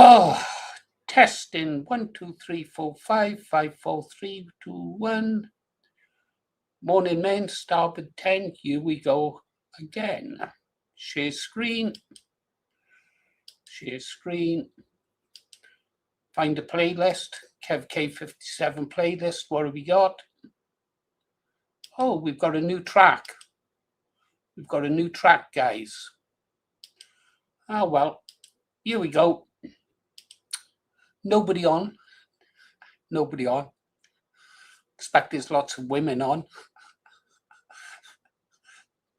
Oh, testing 1, 2, 3, 4, 5, 5, 4, 3, 2, 1. Morning, men. Starboard 10. Here we go again. Share screen. Share screen. Find a playlist. Kev K57 playlist. What have we got? Oh, we've got a new track. We've got a new track, guys. Oh, well. Here we go. Nobody on. Nobody on. Expect there's lots of women on.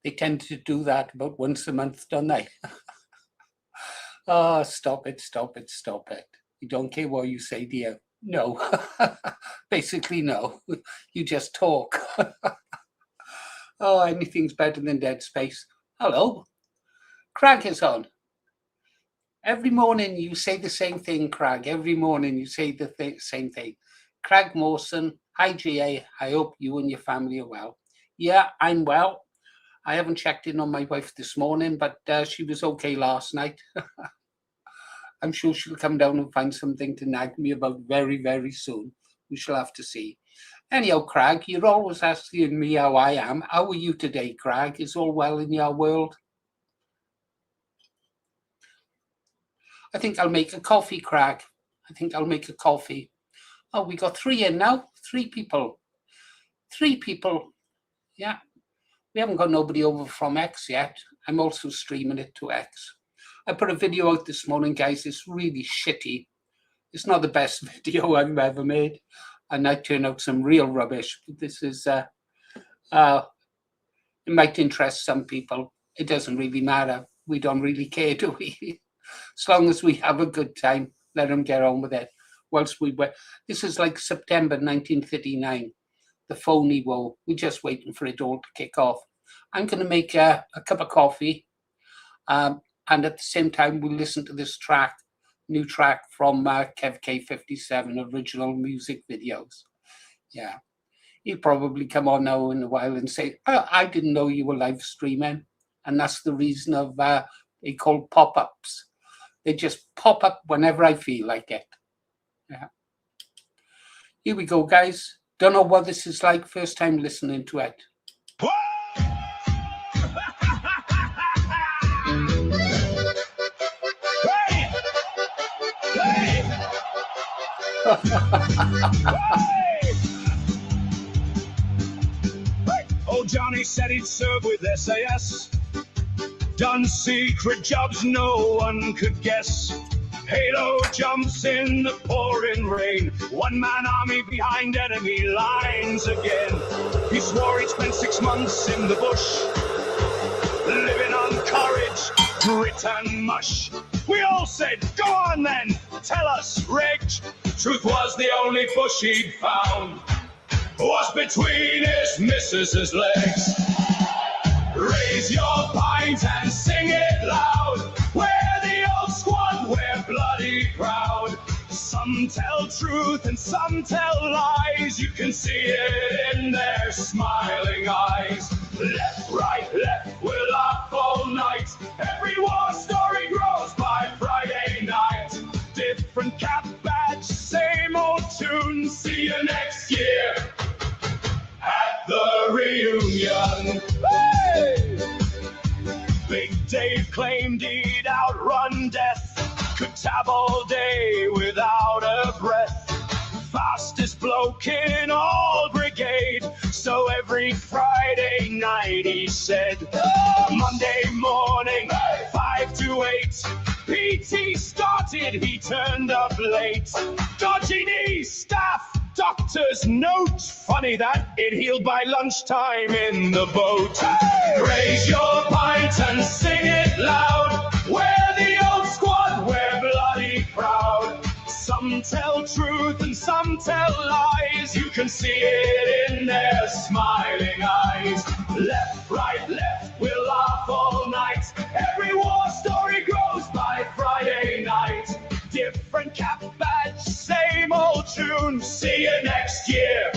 They tend to do that about once a month, don't they? Oh, stop it, stop it, stop it. You don't care what you say, do you? No. Basically, no. You just talk. Oh, anything's better than dead space. Hello. Crag is on. Every morning you say the same thing, Crag. Every morning you say the same thing. Crag Mawson, hi GA. I hope you and your family are well. Yeah, I'm well. I haven't checked in on my wife this morning, but she was okay last night. I'm sure she'll come down and find something to nag me about very, very soon. We shall have to see. Anyhow, Crag, you're always asking me how I am. How are you today, Crag? Is all well in your world? I think I'll make a coffee, Crag. I think I'll make a coffee. Oh, we got 3 in now. 3 people. 3 people. Yeah. We haven't got nobody over from X yet. I'm also streaming it to X. I put a video out this morning, guys. It's really shitty. It's not the best video I've ever made. And I turned out some real rubbish. But this is, it might interest some people. It doesn't really matter. We don't really care, do we? As long as we have a good time, let them get on with it. Whilst we were, this is like September 1939, the phony woe. We're just waiting for it all to kick off. I'm going to make a cup of coffee, and at the same time, we'll listen to this track, new track from Kev K57, original music videos. Yeah, he'll probably come on now in a while and say, oh, I didn't know you were live streaming, and that's the reason of they call pop-ups. They just pop up whenever I feel like it. Yeah. Here we go, guys. Don't know what this is like. First time listening to it. Hey! Hey! Old Johnny said he'd serve with SAS. Done secret jobs no one could guess. Halo jumps in the pouring rain. One-man army behind enemy lines again. He swore he'd spent 6 months in the bush, living on courage, grit and mush. We all said, go on then, tell us, Reg. Truth was the only bush he'd found was between his missus's legs. Raise your pint and sing it loud. We're the old squad, we're bloody proud. Some tell truth and some tell lies. You can see it in their smiling eyes. Left, right, left, we'll laugh all night. Every war story grows by Friday night. Different cap badge, same old tune. See you next year at the reunion. Hey! Big Dave claimed he'd outrun death. Could tab all day without a breath. Fastest bloke in all brigade. So every Friday night he said, Monday morning, 5 to 8. PT started, he turned up late. Dodgy knee, staff, doctor's note. Funny that it healed by lunchtime in the boat. Hey! Raise your pint and sing it loud. We're the old squad, we're bloody proud. Some tell truth and some tell lies. You can see it in their smiling eyes. Left, right, left, we'll laugh all night. Every war story grows by Friday night. Different cap badge, same old tune. See you next year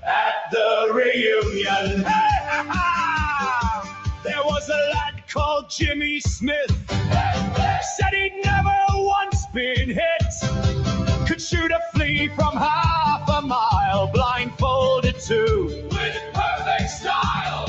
at the reunion. Hey, ha, ha. There was a lad called Jimmy Smith. Said he'd never once been hit could shoot a flea from half a mile, blindfolded too, with perfect style.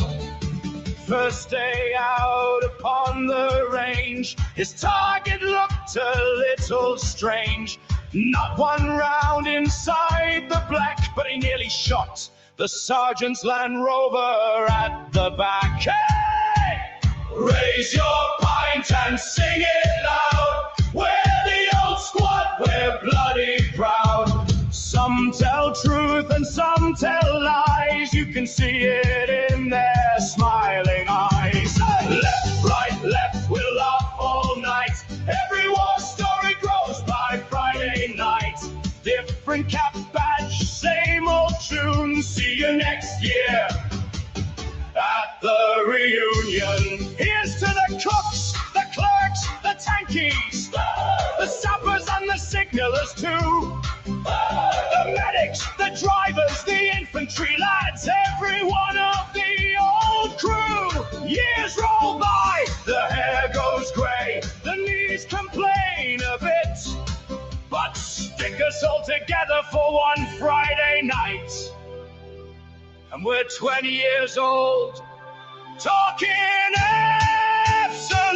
First day out upon the range, his target looked a little strange. Not one round inside the black, but he nearly shot the sergeant's Land Rover at the back. Hey! Raise your pint and sing it loud. We're the old squad, we're bloody proud. Some tell truth and some tell lies. You can see it in their smiling eyes. Left, right, we'll laugh all night. Every war story grows by Friday night. Different cap badge, same old tune. See you next year at the reunion. Here's to the cooks, the clerks, the tankies, the sappers and the signalers too. The medics, the drivers, the infantry lads, every one of the old crew. Years roll by, the hair goes grey, the knees complain a bit, but stick us all together for one Friday night. And we're 20 years old, talking absolute.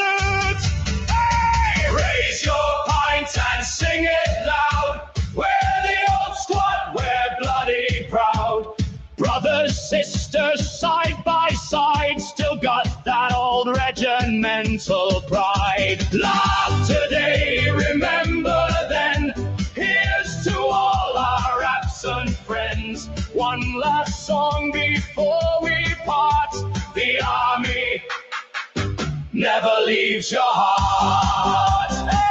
Hey! Raise your pint and sing it loud. We're the old squad, we're bloody proud. Brothers, sisters, side by side, still got that old regimental pride. Laugh today, remember then. Here's to all our absent friends. One last song before we part. The army never leaves your heart. Hey!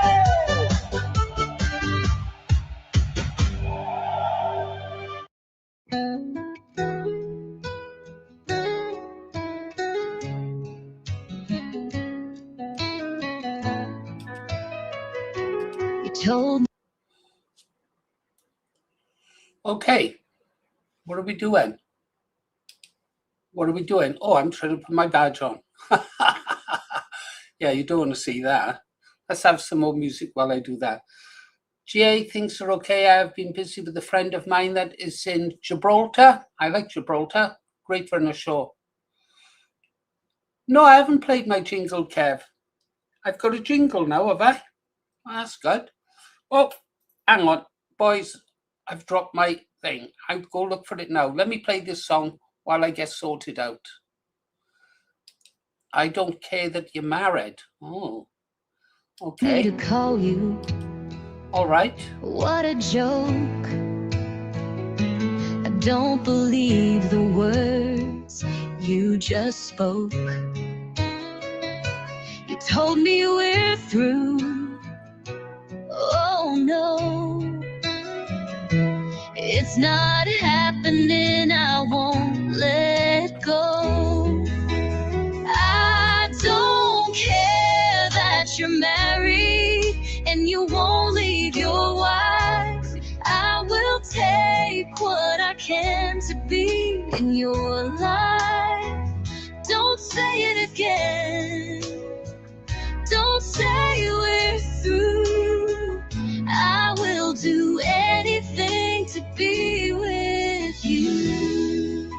Told. Okay, what are we doing? What are we doing? Oh, I'm trying to put my badge on. Yeah, you don't want to see that. Let's have some more music while I do that. GA, things are okay. I've been busy with a friend of mine that is in Gibraltar. I like Gibraltar. Great for a show. No, I haven't played my jingle, Kev. I've got a jingle now, have I? That's good. Oh, hang on, boys. I've dropped my thing. I'll go look for it now. Let me play this song while I get sorted out. I don't care that you're married. Oh, okay. To call you. All right. What a joke. I don't believe the words you just spoke. You told me we're through. Oh no, it's not happening. I won't let go. I don't care that you're married and you won't leave your wife. I will take what I can to be in your life. Don't say it again. Don't say we're through. I will do anything to be with you.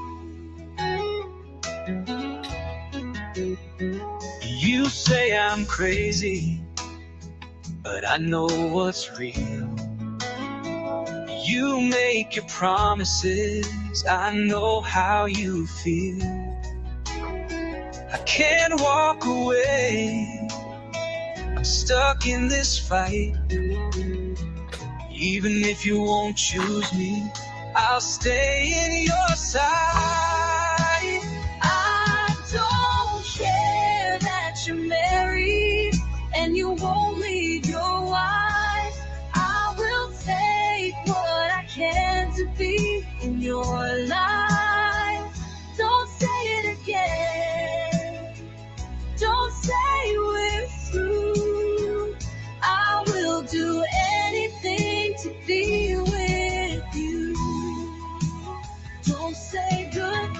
You say I'm crazy, but I know what's real. You make your promises, I know how you feel. I can't walk away, I'm stuck in this fight. Even if you won't choose me, I'll stay in your side. I don't care that you're married and you won't leave your wife. I will take what I can to be in your life. Don't say it again. Don't say we're through. I will do anything to be with you. Don't say goodbye.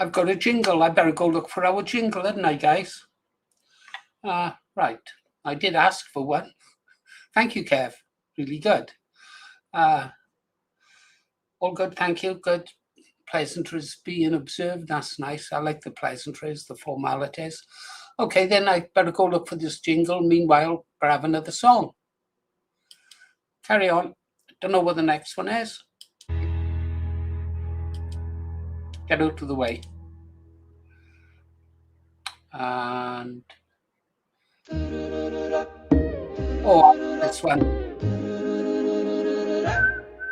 I've got a jingle. I better go look for our jingle, hadn't I, guys? Right. I did ask for one. Thank you, Kev. Really good. All good, thank you. Good. Pleasantries being observed. That's nice. I like the pleasantries, the formalities. Okay, then I better go look for this jingle. Meanwhile, we'll have another song. Carry on. Don't know what the next one is. Get out of the way. And this one.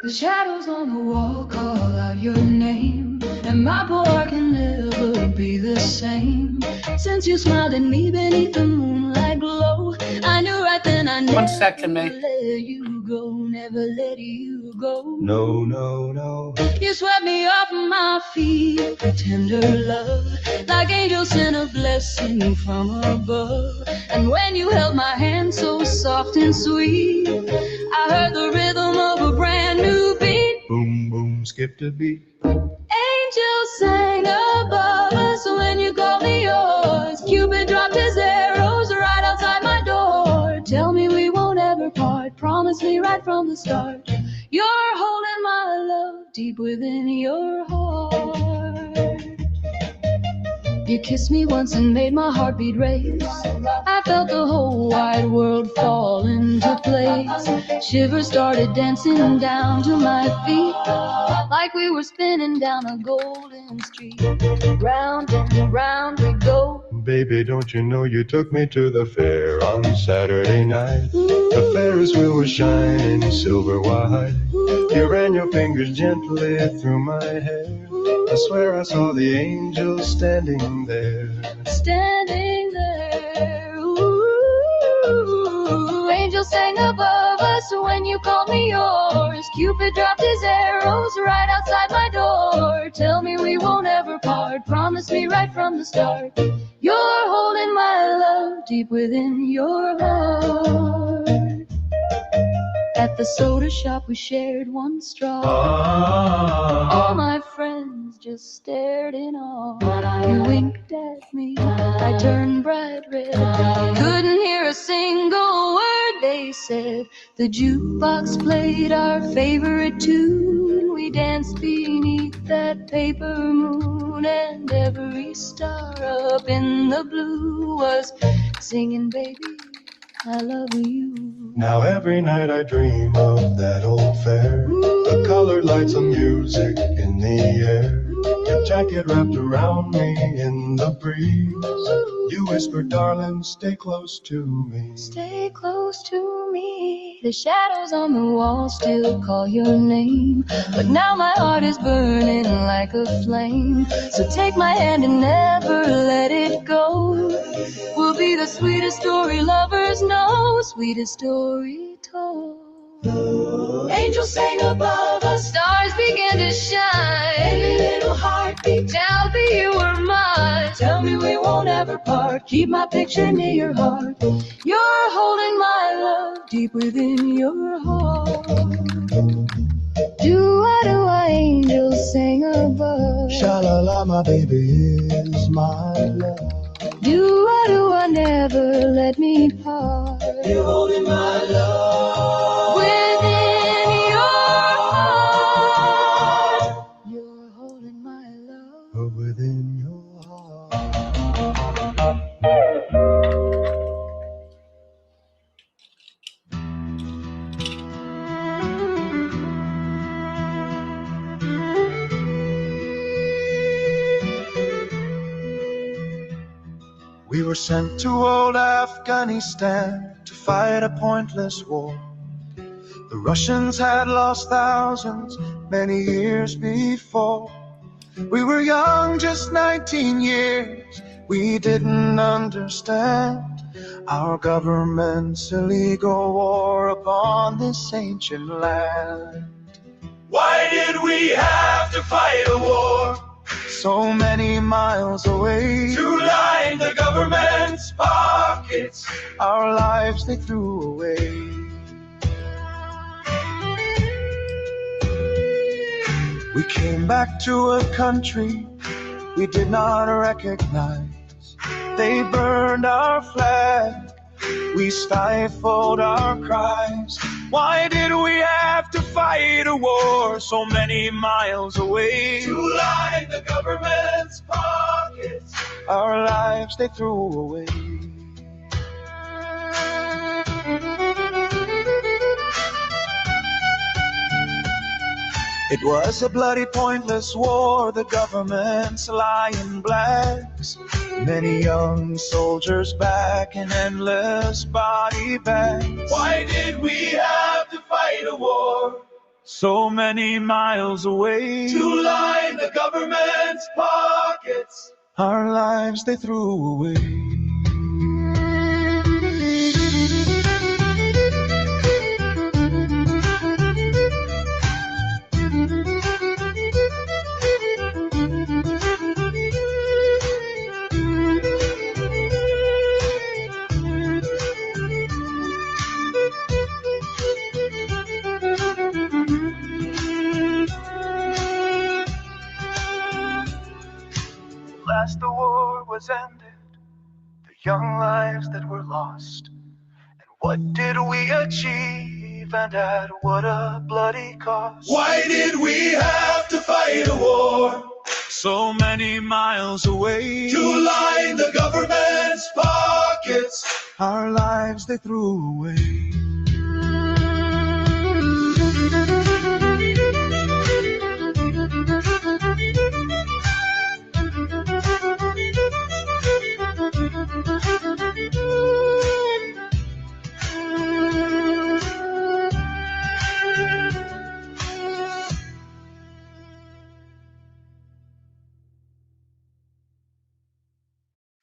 The shadows on the wall call out your name, and my poor heart can never be the same. Since you smiled at me beneath the moonlight glow, I knew right then I never 1 second, mate. let you go, never let you go. No, no, no. You swept me off my feet with tender love, like angels sent a blessing from above. And when you held my hand so soft and sweet, I heard the rhythm of a brand new beat. Boom, boom, skipped a beat. Angels sang above us when you called me yours. Cupid dropped his arrows right outside my door. Tell me we won't ever part, promise me right from the start. You're holding my love deep within your heart. You kissed me once and made my heartbeat race. I felt the whole wide world fall into place. Shivers started dancing down to my feet, like we were spinning down a golden street. Round and round we go. Baby, don't you know you took me to the fair on Saturday night? The Ferris wheel was shining silver white. You ran your fingers gently through my hair. I swear I saw the angels standing there. Standing there, ooh, angels sang above us when you called me yours. Cupid dropped his arrows right outside my door. Tell me we won't ever part, promise me right from the start. You're holding my love deep within your heart. At the soda shop we shared one straw. All my friends just stared in awe. You winked at me, I turned bright red. Couldn't hear a single word they said. The jukebox played our favorite tune. We danced beneath that paper moon, and every star up in the blue was singing, baby, I love you. Now every night I dream of that old fair. The colored lights of music in the air. Your jacket wrapped around me in the breeze. You whispered, darling, stay close to me. Stay close to me. The shadows on the wall still call your name, but now my heart is burning like a flame. So take my hand and never let it go. We'll be the sweetest story lovers know, sweetest story told. Angels sang above us, stars began to shine. Every little heartbeat, now be you or mine. Tell me we won't ever part, keep my picture near your heart. You're holding my love deep within your heart. Do-I, angels sing above. Sha-la-la, my baby is my love. Do-I, never let me part. You're holding my love Within your heart. You're holding my love within your heart. We were sent to old Afghanistan to fight a pointless war. The Russians had lost thousands many years before. We were young, just 19 years. We didn't understand our government's illegal war upon this ancient land. Why did we have to fight a war so many miles away to line the government's pockets? Our lives they threw away. We came back to a country we did not recognize. They burned our flag, we stifled our cries. Why did we have to fight a war so many miles away? To line the government's pockets. Our lives they threw away. It was a bloody, pointless war, the government's lying blacks. Many young soldiers back in endless body bags. Why did we have to fight a war so many miles away? to line the government's pockets? Our lives they threw away. Last the war was ended, the young lives that were lost. And what did we achieve, and at what a bloody cost? Why did we have to fight a war So many miles away? to line the government's pockets? Our lives they threw away.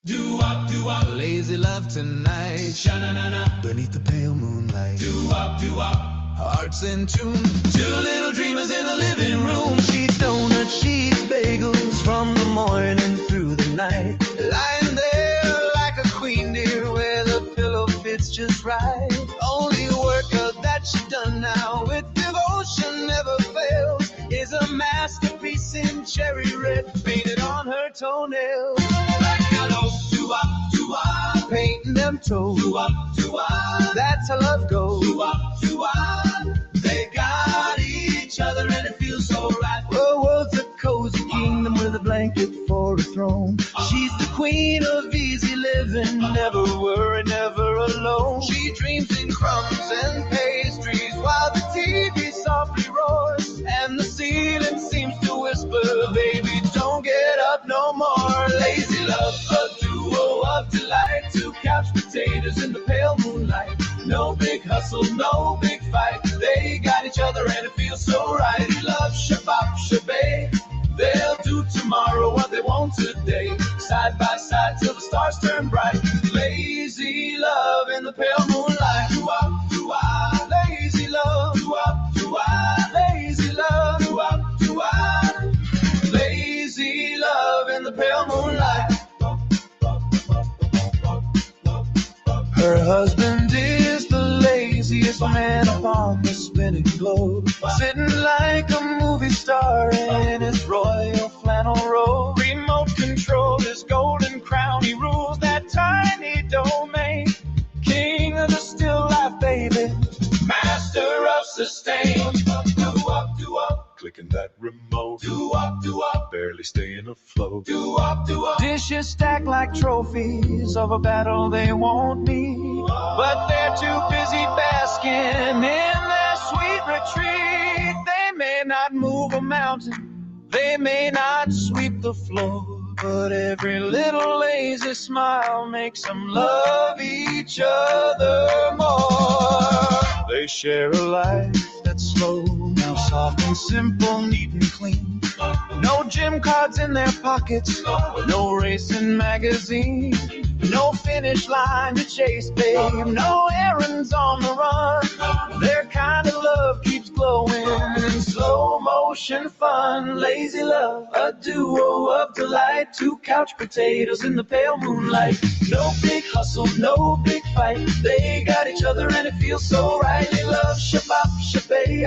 Do-wop, do-wop, Lazy love tonight, sha-na-na-na. beneath the pale moonlight. Do-wop, do-wop, Hearts in tune. two little dreamers in the living room. She eats donuts, she eats bagels from the morning through the night. Lying there like a queen, dear, where the pillow fits just right. Only worker that she done now with devotion never fails is a masterpiece in cherry red painted on her toenails. Like hello, do-wop, do-wop, Painting them toes, do-wop, do-wop, that's how love goes. do-wop, do-wop. They got each other and it feels so right. The world's a cozy kingdom with a blanket for a throne. She's the queen of easy living, never worry, never alone. She dreams in crumbs and pastries while the TV softly roars, and the ceiling seems to whisper, baby, don't get up no more. Lazy love, a duo of delight. Two couch potatoes in the pale moonlight. No big hustle, no big fight. They got each other and it feels so right. Love, shabop, shabay. They'll do tomorrow what they want today. Side by side till the stars turn bright. Lazy love in the pale moonlight. Do-wop, do-wop. Lazy love. Do-wop, do-wop. Lazy love. Do-wop, do-wop. Lazy love in the pale moonlight. Her husband is the laziest man upon the spinning globe, sitting like a movie star in his royal flannel robe. Remote control, his golden crown, he rules that tiny domain. King of the still life, baby, Master of sustain. Do-wop, do-wop. Clicking that remote, Do-wop, do-wop. barely staying afloat. Do-wop, do-wop. dishes stacked like trophies of a battle they won't need, but they're too busy basking in their sweet retreat. They may not move a mountain, they may not sweep the floor, but every little lazy smile makes them love each other more. They share a life that's slow, now soft and simple, neat and clean. No gym cards in their pockets, no racing magazine, No finish line to chase, babe. No errands on the run. Their kind of love keeps glowing in slow motion fun. Lazy love, a duo of delight. Two couch potatoes in the pale moonlight. No big hustle, no big fight. They got each other and it feels so right. They love shabab, shabay.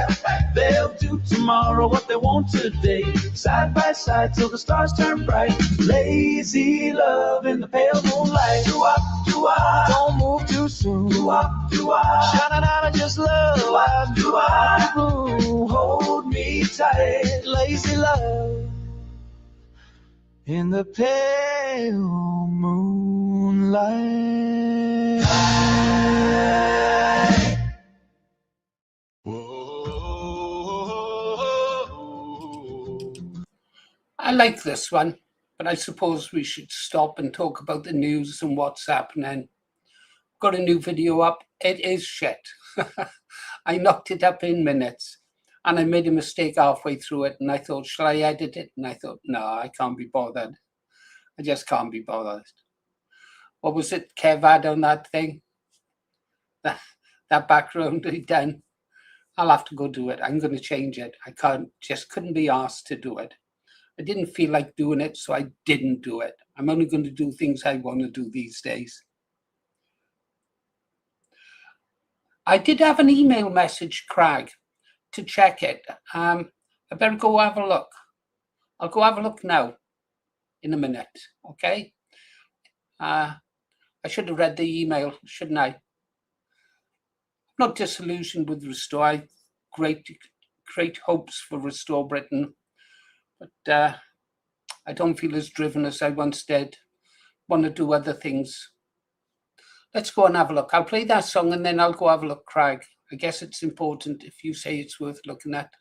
They'll do tomorrow what they want today. Side by side till the stars turn bright. Lazy love in the pale moonlight. Do-wop, do-wop. Don't move too soon. Do-wop, do-wop. Sha-na-na-na, just love. Do-wop, do-wop. Ooh, hold me tight. Lazy love in the pale moonlight. I like this one, but I suppose we should stop and talk about the news and what's happening. Got a new video up. It is shit. I knocked it up in minutes and I made a mistake halfway through it and I thought, shall I edit it? And I thought, no, I can't be bothered. I just can't be bothered. What was it Kev had on that thing? That background he done. I'll have to go do it. I'm going to change it. I couldn't be asked to do it. I didn't feel like doing it, so I didn't do it. I'm only going to do things I want to do these days. I did have an email message, Craig, to check it. I better go have a look. I'll go have a look now in a minute, okay? I should have read the email, shouldn't I? I'm not disillusioned with Restore. I have great hopes for Restore Britain. But I don't feel as driven as I once did. Want to do other things. Let's go and have a look. I'll play that song and then I'll go have a look, Craig. I guess it's important if you say it's worth looking at.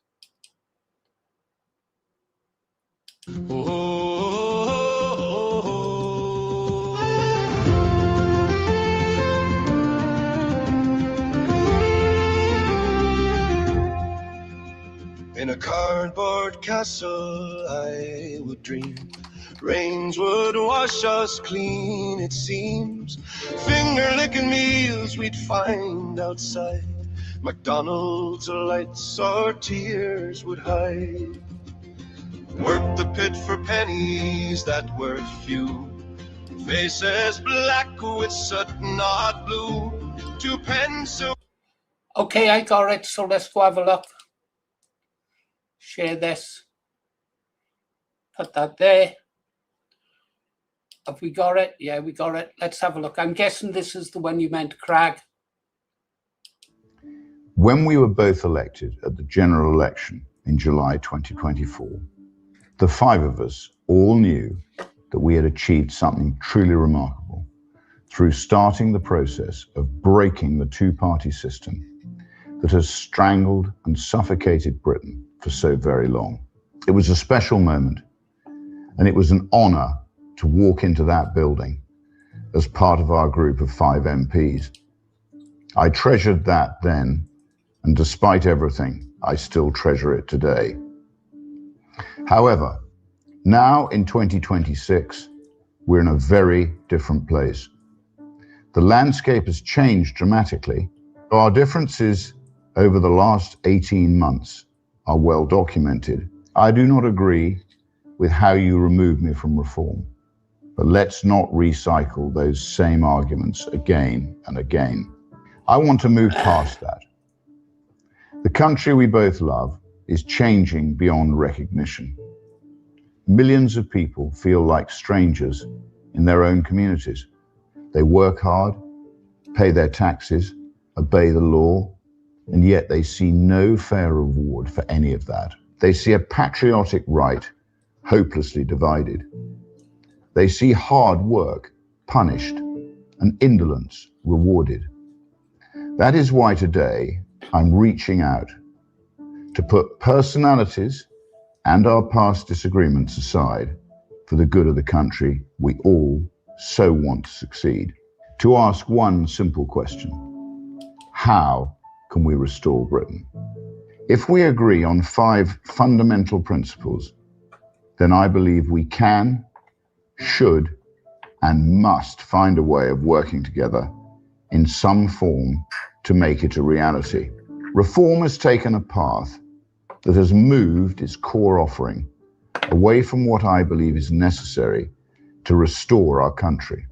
In a cardboard castle I would dream. Rains would wash us clean, it seems. Finger-licking meals we'd find outside. McDonald's lights our tears would hide. Work the pit for pennies that were few. Faces black with soot, not blue. 2 pence. Okay, I got it, so let's go have a look. Share this. Put that there. Have we got it? Yeah, we got it. Let's have a look. I'm guessing this is the one you meant, Craig. When we were both elected at the general election in July 2024, the 5 of us all knew that we had achieved something truly remarkable through starting the process of breaking the two-party system that has strangled and suffocated Britain for so very long. It was a special moment, and it was an honor to walk into that building as part of our group of 5 MPs. I treasured that then, and despite everything, I still treasure it today. However, now in 2026, we're in a very different place. The landscape has changed dramatically. Our differences over the last 18 months are well documented. I do not agree with how you remove me from reform, but let's not recycle those same arguments again and again. I want to move past that. The country we both love is changing beyond recognition. Millions of people feel like strangers in their own communities. They work hard, pay their taxes, obey the law, and yet they see no fair reward for any of that. They see a patriotic right hopelessly divided. They see hard work punished and indolence rewarded. That is why today I'm reaching out to put personalities and our past disagreements aside for the good of the country we all so want to succeed. To ask one simple question: how can we restore Britain? If we agree on 5 fundamental principles, then I believe we can, should, and must find a way of working together in some form to make it a reality. Reform has taken a path that has moved its core offering away from what I believe is necessary to restore our country.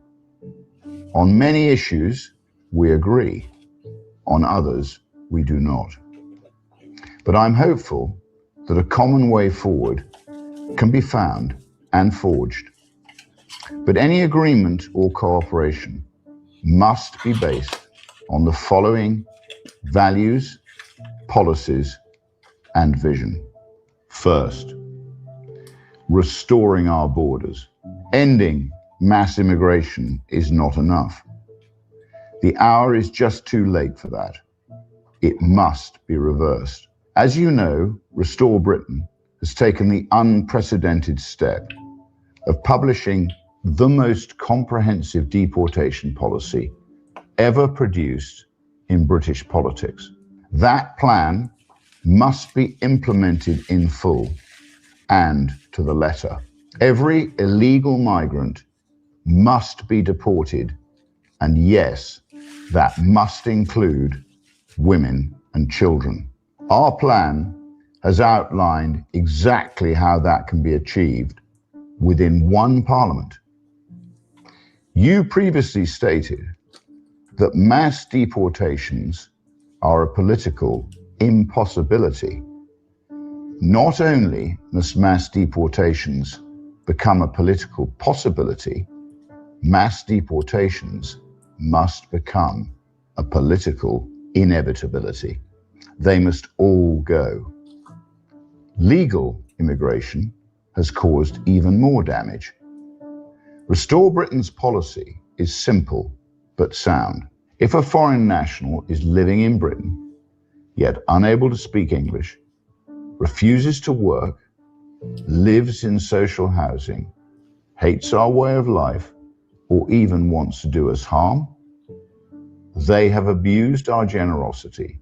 On many issues, we agree. On others, we do not. But I'm hopeful that a common way forward can be found and forged. But any agreement or cooperation must be based on the following values, policies, and vision. First, restoring our borders. Ending mass immigration is not enough. The hour is just too late for that. It must be reversed. As you know, Restore Britain has taken the unprecedented step of publishing the most comprehensive deportation policy ever produced in British politics. That plan must be implemented in full and to the letter. Every illegal migrant must be deported, and yes, that must include women and children. Our plan has outlined exactly how that can be achieved within one parliament. You previously stated that mass deportations are a political impossibility. Not only must mass deportations become a political possibility, mass deportations must become a political inevitability. They must all go. Legal immigration has caused even more damage. Restore Britain's policy is simple but sound. If a foreign national is living in Britain, yet unable to speak English, refuses to work, lives in social housing, hates our way of life, or even wants to do us harm, they have abused our generosity,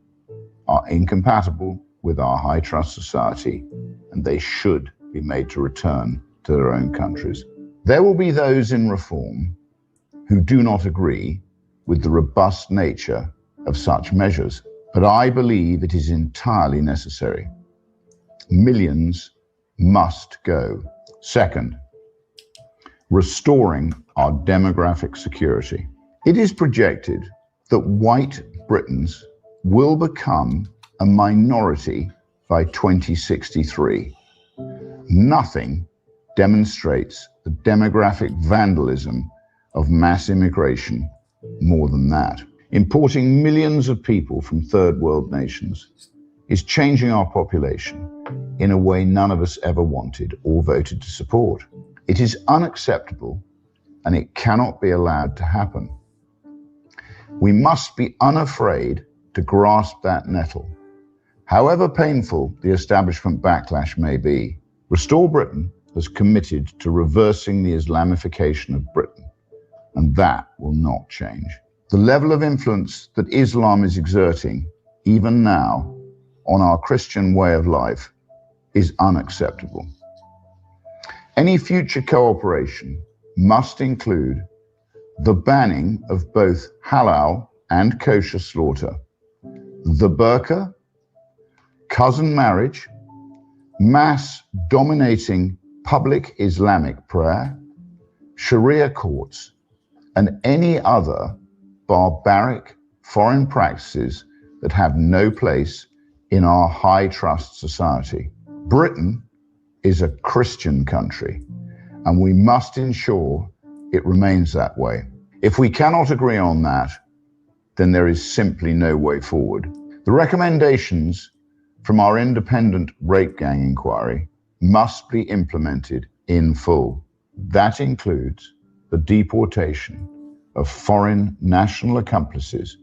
are incompatible with our high trust society, and they should be made to return to their own countries. There will be those in Reform who do not agree with the robust nature of such measures, but I believe it is entirely necessary. Millions must go. Second, restoring our demographic security. It is projected that white Britons will become a minority by 2063. Nothing demonstrates the demographic vandalism of mass immigration more than that. Importing millions of people from third world nations is changing our population in a way none of us ever wanted or voted to support. It is unacceptable and it cannot be allowed to happen. We must be unafraid to grasp that nettle. However painful the establishment backlash may be, Restore Britain has committed to reversing the Islamification of Britain, and that will not change. The level of influence that Islam is exerting, even now, on our Christian way of life is unacceptable. Any future cooperation must include the banning of both halal and kosher slaughter, the burqa, cousin marriage, mass dominating public Islamic prayer, Sharia courts, and any other barbaric foreign practices that have no place in our high trust society. Britain is a Christian country, and we must ensure it remains that way. If we cannot agree on that, then there is simply no way forward. The recommendations from our independent rape gang inquiry must be implemented in full. That includes the deportation of foreign national accomplices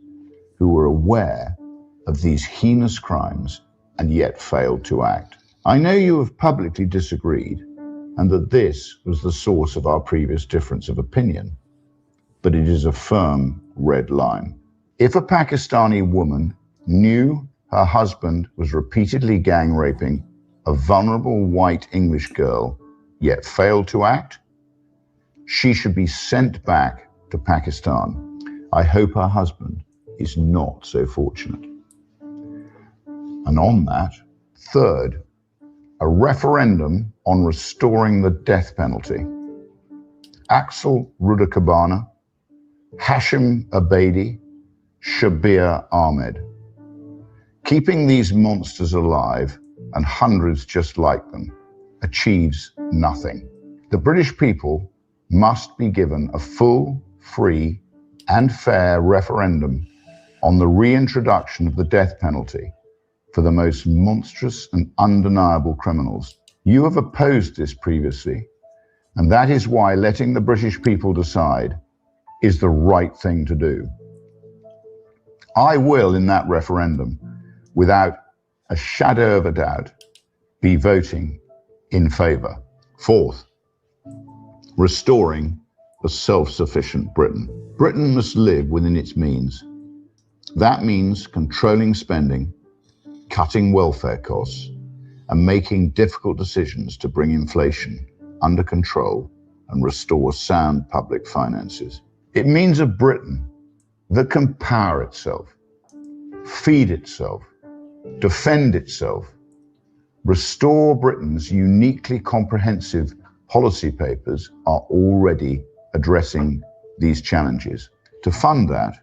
who were aware of these heinous crimes and yet failed to act. I know you have publicly disagreed and that this was the source of our previous difference of opinion, but it is a firm red line. If a Pakistani woman knew her husband was repeatedly gang raping a vulnerable white English girl, yet failed to act, she should be sent back to Pakistan. I hope her husband is not so fortunate. And on that, third, a referendum on restoring the death penalty. Axel Rudakabana, Hashim Abedi, Shabir Ahmed. Keeping these monsters alive, and hundreds just like them, achieves nothing. The British people must be given a full, free, and fair referendum on the reintroduction of the death penalty for the most monstrous and undeniable criminals. You have opposed this previously, and that is why letting the British people decide is the right thing to do. I will, in that referendum, without a shadow of a doubt, be voting in favour. Fourth, restoring a self-sufficient Britain. Britain must live within its means. That means controlling spending, cutting welfare costs, and making difficult decisions to bring inflation under control and restore sound public finances. It means a Britain that can power itself, feed itself, defend itself, Restore Britain's uniquely comprehensive policy papers are already addressing these challenges. To fund that,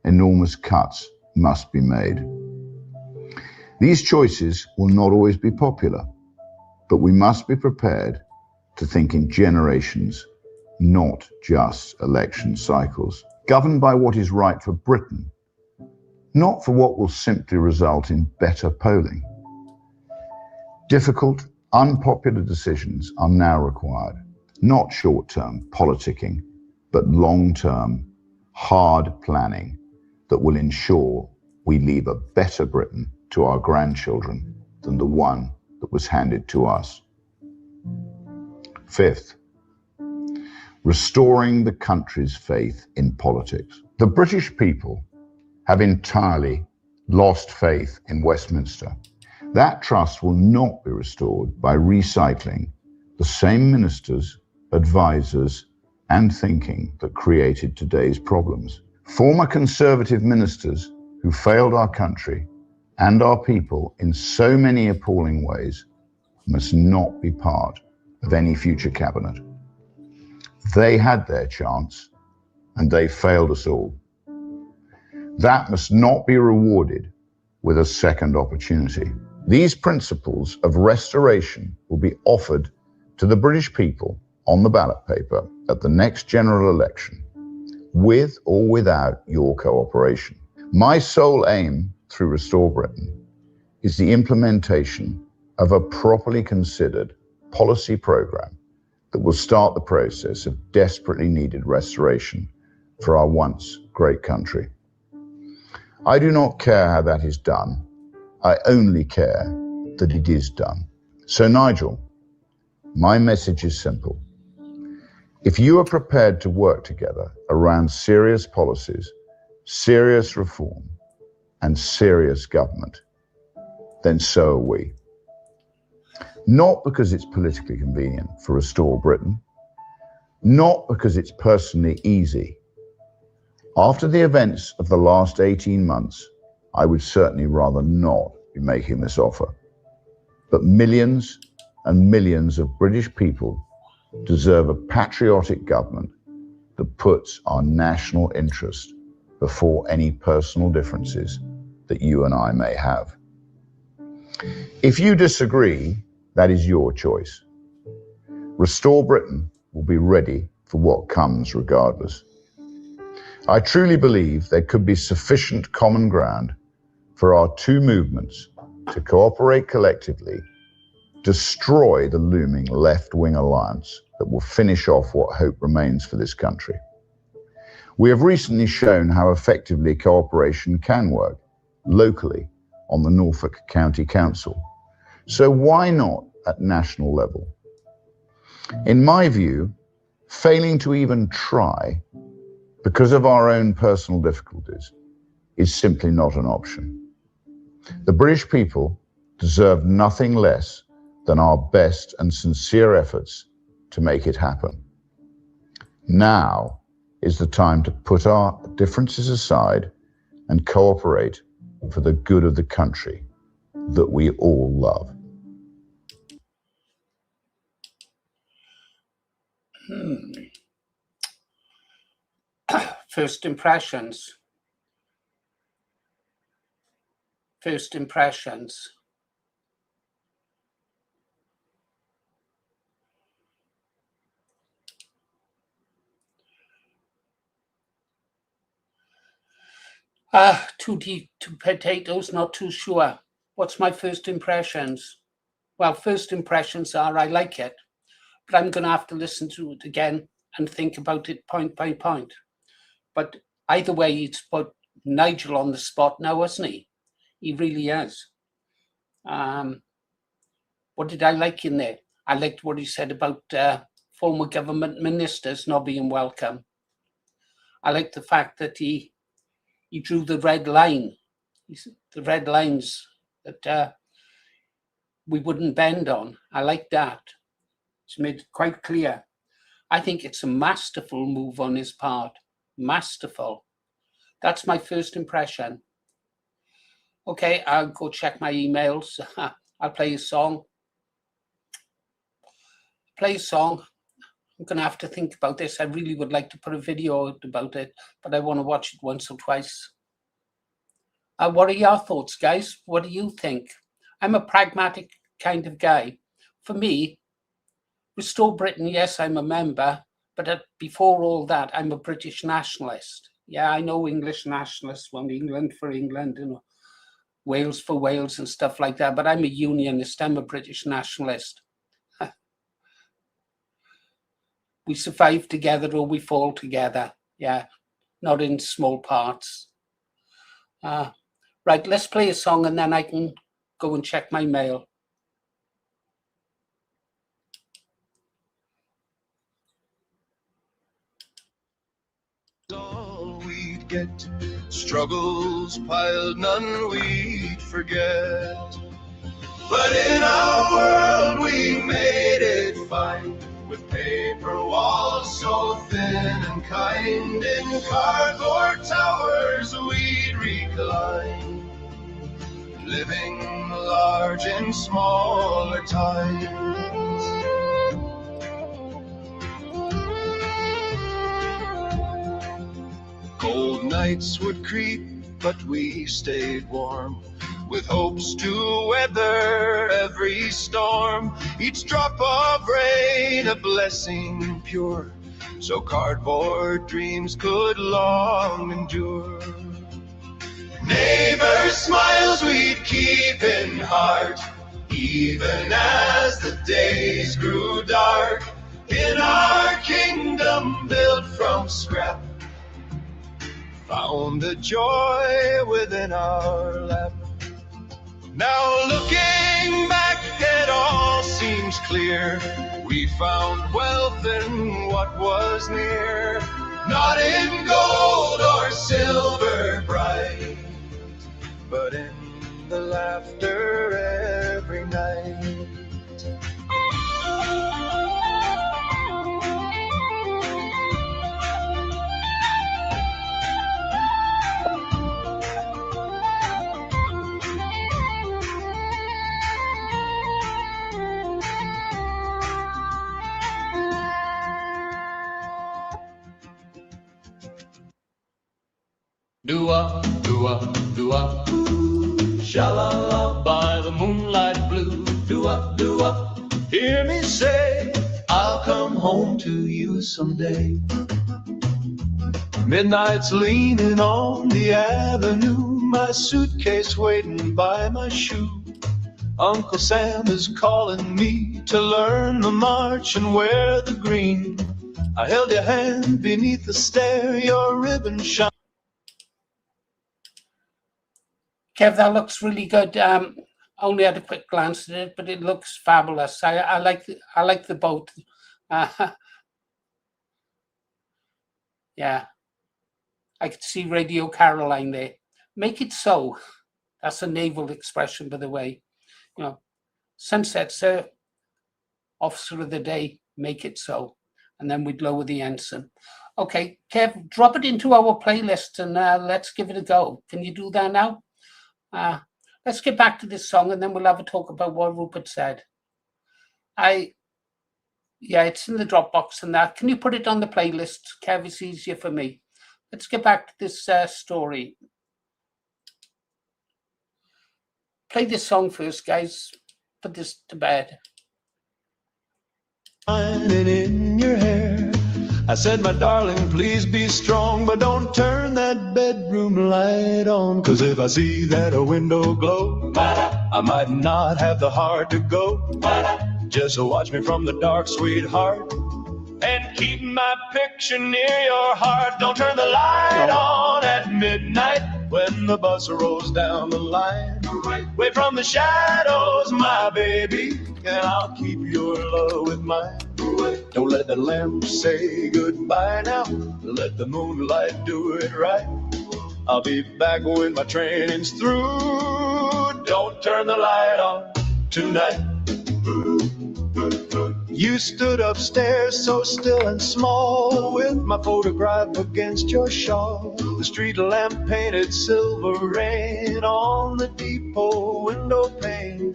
enormous cuts must be made. These choices will not always be popular, but we must be prepared to think in generations, not just election cycles, governed by what is right for Britain, not for what will simply result in better polling. Difficult, unpopular decisions are now required, not short-term politicking, but long-term, hard planning that will ensure we leave a better Britain to our grandchildren than the one that was handed to us. Fifth, restoring the country's faith in politics. The British people have entirely lost faith in Westminster. That trust will not be restored by recycling the same ministers, advisors, and thinking that created today's problems. Former Conservative ministers who failed our country and our people in so many appalling ways must not be part of any future cabinet. They had their chance and they failed us all. That must not be rewarded with a second opportunity. These principles of restoration will be offered to the British people on the ballot paper at the next general election, with or without your cooperation. My sole aim through Restore Britain is the implementation of a properly considered policy programme that will start the process of desperately needed restoration for our once great country. I do not care how that is done. I only care that it is done. So Nigel, my message is simple. If you are prepared to work together around serious policies, serious reform, and serious government, then so are we. Not because it's politically convenient for Restore Britain, not because it's personally easy. After the events of the last 18 months, I would certainly rather not be making this offer. But millions and millions of British people deserve a patriotic government that puts our national interest before any personal differences that you and I may have. If you disagree, that is your choice. Restore Britain will be ready for what comes regardless. I truly believe there could be sufficient common ground for our two movements to cooperate collectively, destroy the looming left-wing alliance that will finish off what hope remains for this country. We have recently shown how effectively cooperation can work locally on the Norfolk County Council. So why not at national level? In my view, failing to even try because of our own personal difficulties is simply not an option. The British people deserve nothing less than our best and sincere efforts to make it happen. Now is the time to put our differences aside and cooperate for the good of the country that we all love. First impressions. First impressions. Too deep, two potatoes, not too sure. What's my first impressions? Well, first impressions are I like it, but I'm going to have to listen to it again and think about it point by point. But either way, it's put Nigel on the spot now, hasn't he? He really has. What did I like in there? I liked what he said about former government ministers not being welcome. I liked the fact that he drew the red line, the red lines that we wouldn't bend on. I like that. It's made it quite clear. I think it's a masterful move on his part. Masterful. That's my first impression. Okay, I'll go check my emails. I'll play a song. Play a song. I'm going to have to think about this. I really would like to put a video out about it, but I want to watch it once or twice. What are your thoughts, guys? What do you think? I'm a pragmatic kind of guy. For me, Restore Britain, yes, I'm a member, but before all that, I'm a British nationalist. Yeah, I know English nationalists want England for England and Wales for Wales and stuff like that, but I'm a unionist. I'm a British nationalist. We survive together or we fall together. Yeah, not in small parts. Right, let's play a song and then I can go and check my mail. All we'd get, struggles piled, none we'd forget. But in our world we made it fine, with paper walls so thin and kind. In cardboard towers we'd recline, living large in smaller times. Cold nights would creep, but we stayed warm, with hopes to weather every storm. Each drop of rain a blessing pure, so cardboard dreams could long endure. Neighbors' smiles we'd keep in heart, even as the days grew dark. In our kingdom built from scrap, found a joy within our lap. Now looking back, it all seems clear. We found wealth in what was near, not in gold or silver bright, but in the laughter every night. Do-a, do-a, do-a, sha-la-la, by the moonlight blue. Do-a, do-a, Hear me say, I'll come home to you someday. Midnight's leaning on the avenue, my suitcase waiting by my shoe. Uncle Sam is calling me to learn the march and wear the green. I held your hand beneath the stair, your ribbon shine. Kev, that looks really good. Only had a quick glance at it, but it looks fabulous. I like the boat. Yeah, I could see Radio Caroline there. Make it so. That's a naval expression, by the way. You know, sunset, sir. Officer of the day. Make it so. and then we'd lower the ensign. Okay, Kev, drop it into our playlist and let's give it a go. Can you do that now? Let's get back to this song and then we'll have a talk about what Rupert said. Yeah, it's in the Dropbox and that. Can you put it on the playlist, Kev? It's easier for me. Let's get back to this story. Play this song first, guys. Put this to bed. Shining in your hair. I said, my darling, please be strong, but don't turn that bedroom light on. 'Cause if I see that a window glow, I might not have the heart to go. Just watch me from the dark, sweetheart, and keep my picture near your heart. Don't turn the light on at midnight when the bus rolls down the line. Away from the shadows, my baby, and I'll keep your love with mine. Don't let the lamp say goodbye now. Let the moonlight do it right. I'll be back when my training's through. Don't turn the light on tonight. You stood upstairs so still and small, with my photograph against your shawl. The street lamp painted silver rain on the depot window pane.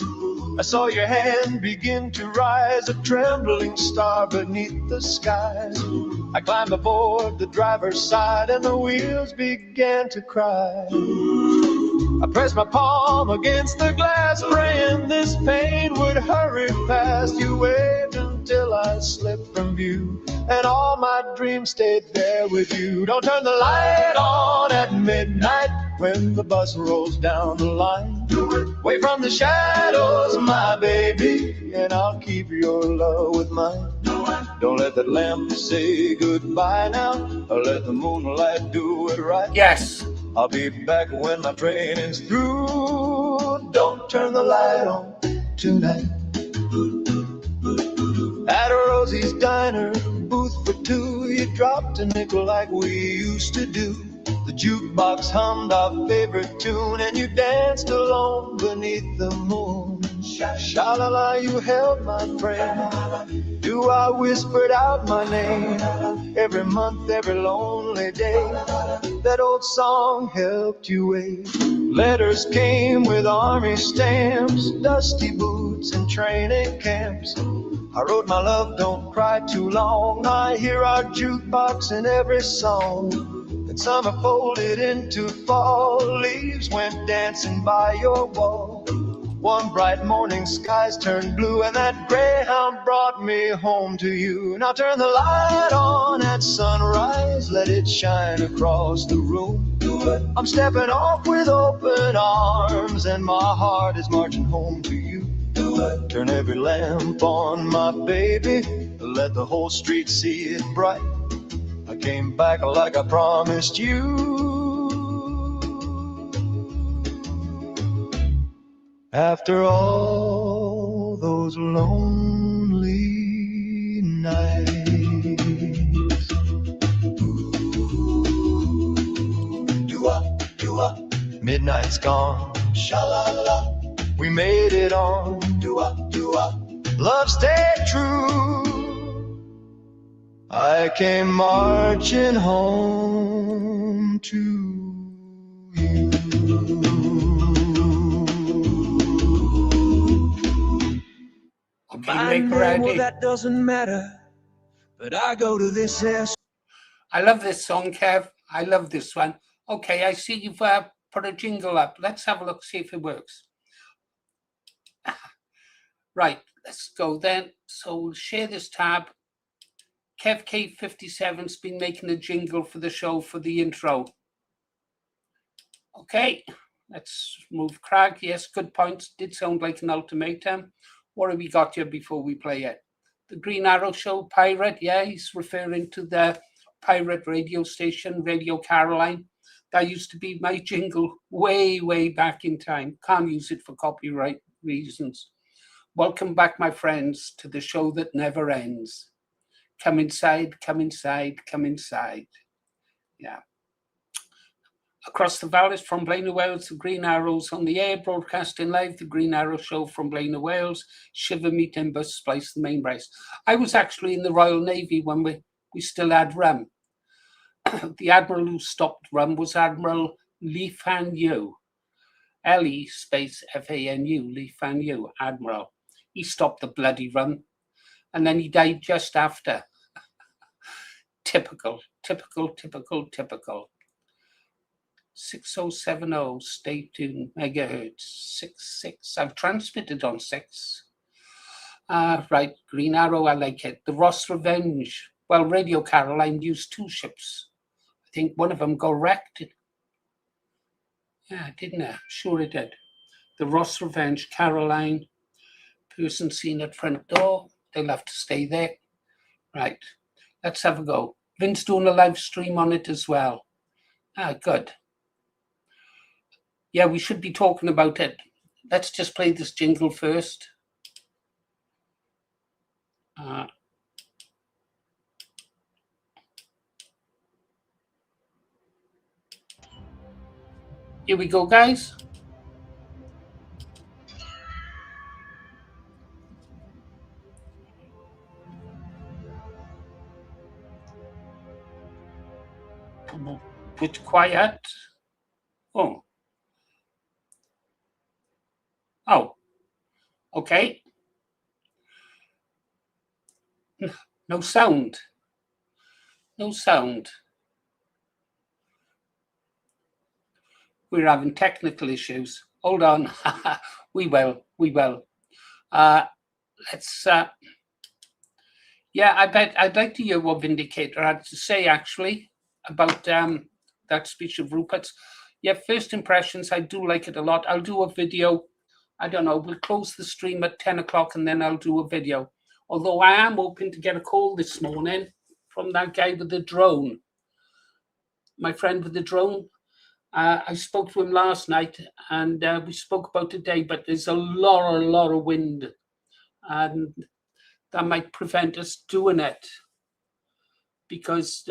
I saw your hand begin to rise, a trembling star beneath the skies. I climbed aboard the driver's side and the wheels began to cry. I pressed my palm against the glass, praying this pain would hurry past. You waved until I slipped from view, and all my dreams stayed there with you. Don't turn the light on at midnight when the bus rolls down the line. Away from the shadows, my baby, and I'll keep your love with mine. Don't let that lamp say goodbye now, or let the moonlight do it right. Yes. I'll be back when my training's through. Don't turn the light on tonight. At Rosie's Diner, booth for two, you dropped a nickel like we used to do. The jukebox hummed our favorite tune, and you danced alone beneath the moon. Sha-la-la, you held my friend. Do I whispered out my name? Every month, every lonely day, that old song helped you wait. Letters came with army stamps, dusty boots and training camps. I wrote, my love, don't cry too long. I hear our jukebox in every song. Then summer folded into fall, leaves went dancing by your wall. One bright morning, skies turned blue, and that Greyhound brought me home to you. Now turn the light on at sunrise, let it shine across the room. I'm stepping off with open arms, and my heart is marching home to you. Turn every lamp on, my baby, let the whole street see it bright. I came back like I promised you. After all those lonely nights. Do-a, midnight's gone, sha-la-la. We made it on, do-a, love stayed true. I came marching home to you. Okay, make ready. Well, that doesn't matter, but I go to this ass. I love this song, Kev. I love this one. Okay, I see you've put a jingle up. Let's have a look, see if it works. Right, let's go then. So we'll share this tab. Kev K57's been making a jingle for the show for the intro. Okay, let's move Crag. Yes, good points. Did sound like an ultimatum. What have we got here before we play it? The Green Arrow Show, Pirate. Yeah, he's referring to the pirate radio station, Radio Caroline. That used to be my jingle way, way back in time. Can't use it for copyright reasons. Welcome back, my friends, to the show that never ends. Come inside, come inside, come inside. Yeah. Across the valleys from Blaenau, Wales, the Green Arrows on the air, broadcasting live, the Green Arrow Show from Blaenau, Wales, Shiver Me Timbers, Splice the Main Brace. I was actually in the Royal Navy when we still had rum. The Admiral who stopped rum was Admiral Lee Fan Yu. L-E space F-A-N-U, Lee Fan Yu, Admiral. He stopped the bloody rum and then he died just after. Typical. 6070, stay tuned, megahertz, 66. I've transmitted on 6. Right, Green Arrow, I like it. The Ross Revenge. Well, Radio Caroline used 2 ships. I think one of them got wrecked. Yeah, didn't it? Sure it did. The Ross Revenge, Caroline, person seen at front door. They'll have to stay there. Right, let's have a go. Vin's doing a live stream on it as well. Good. Yeah, we should be talking about it. Let's just play this jingle first. Here we go, guys. A bit quiet. Oh, okay. No sound. We're having technical issues. Hold on. We will. Let's. Yeah, I bet I'd like to hear what Vindicator had to say actually about that speech of Rupert's. Yeah, first impressions. I do like it a lot. I'll do a video. I don't know. We'll close the stream at 10 o'clock and then I'll do a video. Although I am hoping to get a call this morning from that guy with the drone. My friend with the drone. I spoke to him last night and we spoke about today, but there's a lot of wind and that might prevent us doing it because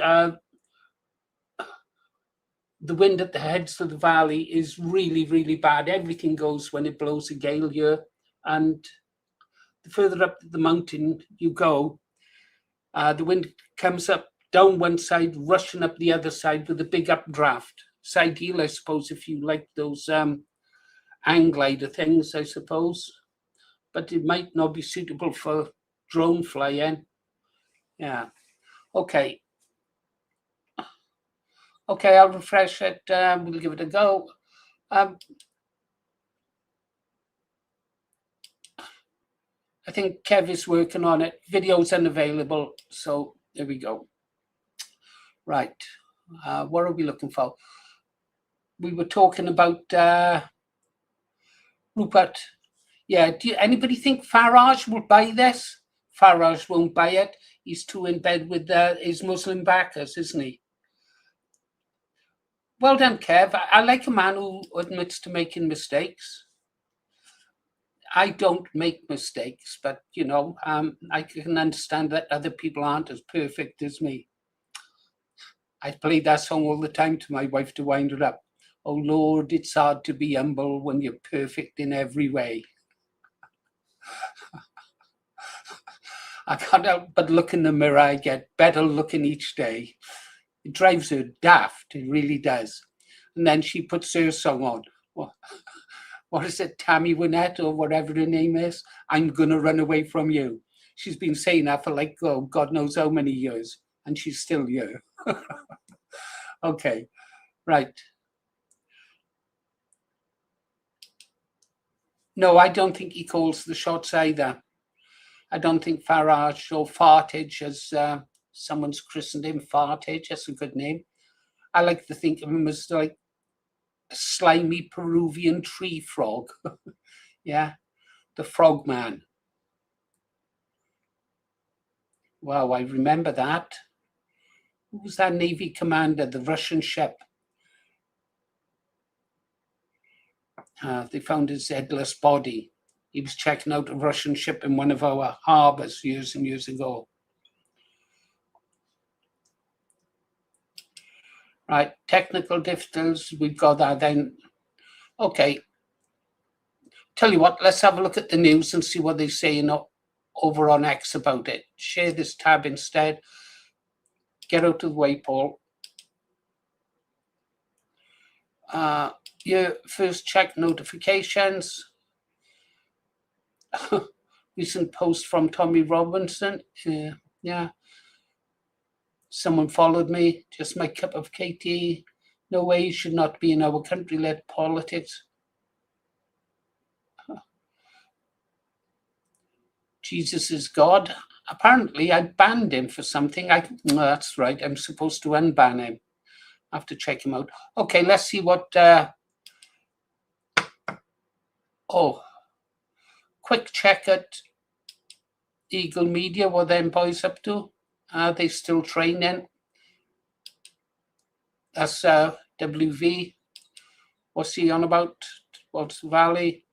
the wind at the heads of the valley is really bad. Everything goes when it blows a gale here, and the further up the mountain you go, the wind comes up down one side, rushing up the other side with a big updraft. It's ideal, I suppose, if you like those hang glider things, I suppose, but it might not be suitable for drone flying. Yeah. Okay, I'll refresh it. We'll give it a go. I think Kev is working on it. Video's unavailable, so there we go. Right, what are we looking for? We were talking about Rupert. Yeah, do anybody think Farage will buy this? Farage won't buy it. He's too in bed with his Muslim backers, isn't he? Well done, Kev. I like a man who admits to making mistakes. I don't make mistakes, but, you know, I can understand that other people aren't as perfect as me. I play that song all the time to my wife to wind her up. Oh, Lord, it's hard to be humble when you're perfect in every way. I can't help but look in the mirror. I get better looking each day. It drives her daft. It really does. And then she puts her song on. What is it? Tammy Wynette or whatever her name is. I'm going to run away from you. She's been saying that for like, oh, God knows how many years. And she's still here. Okay, right. No, I don't think he calls the shots either. I don't think Farage or Fartage, as someone's christened him, Fartage, that's a good name. I like to think of him as like a slimy Peruvian tree frog. Yeah, the frog man. Wow, I remember that. Who was that Navy commander, the Russian ship? They found his headless body. He was checking out a Russian ship in one of our harbors years and years ago. Right, technical difficulties, we've got that then. Okay, tell you what, let's have a look at the news and see what they're saying over on X about it. Share this tab instead. Get out of the way, Paul. Your first check notifications. Recent post from Tommy Robinson. Yeah. Someone followed me. Just my cup of tea. No way, should not be in our country-led politics. Jesus is God. Apparently, I banned him for something. No, that's right. I'm supposed to unban him. I have to check him out. Okay, let's see what. Quick check at Eagle Media. What them boys up to? Are they still training? That's WV. What's he on about? What's Valley?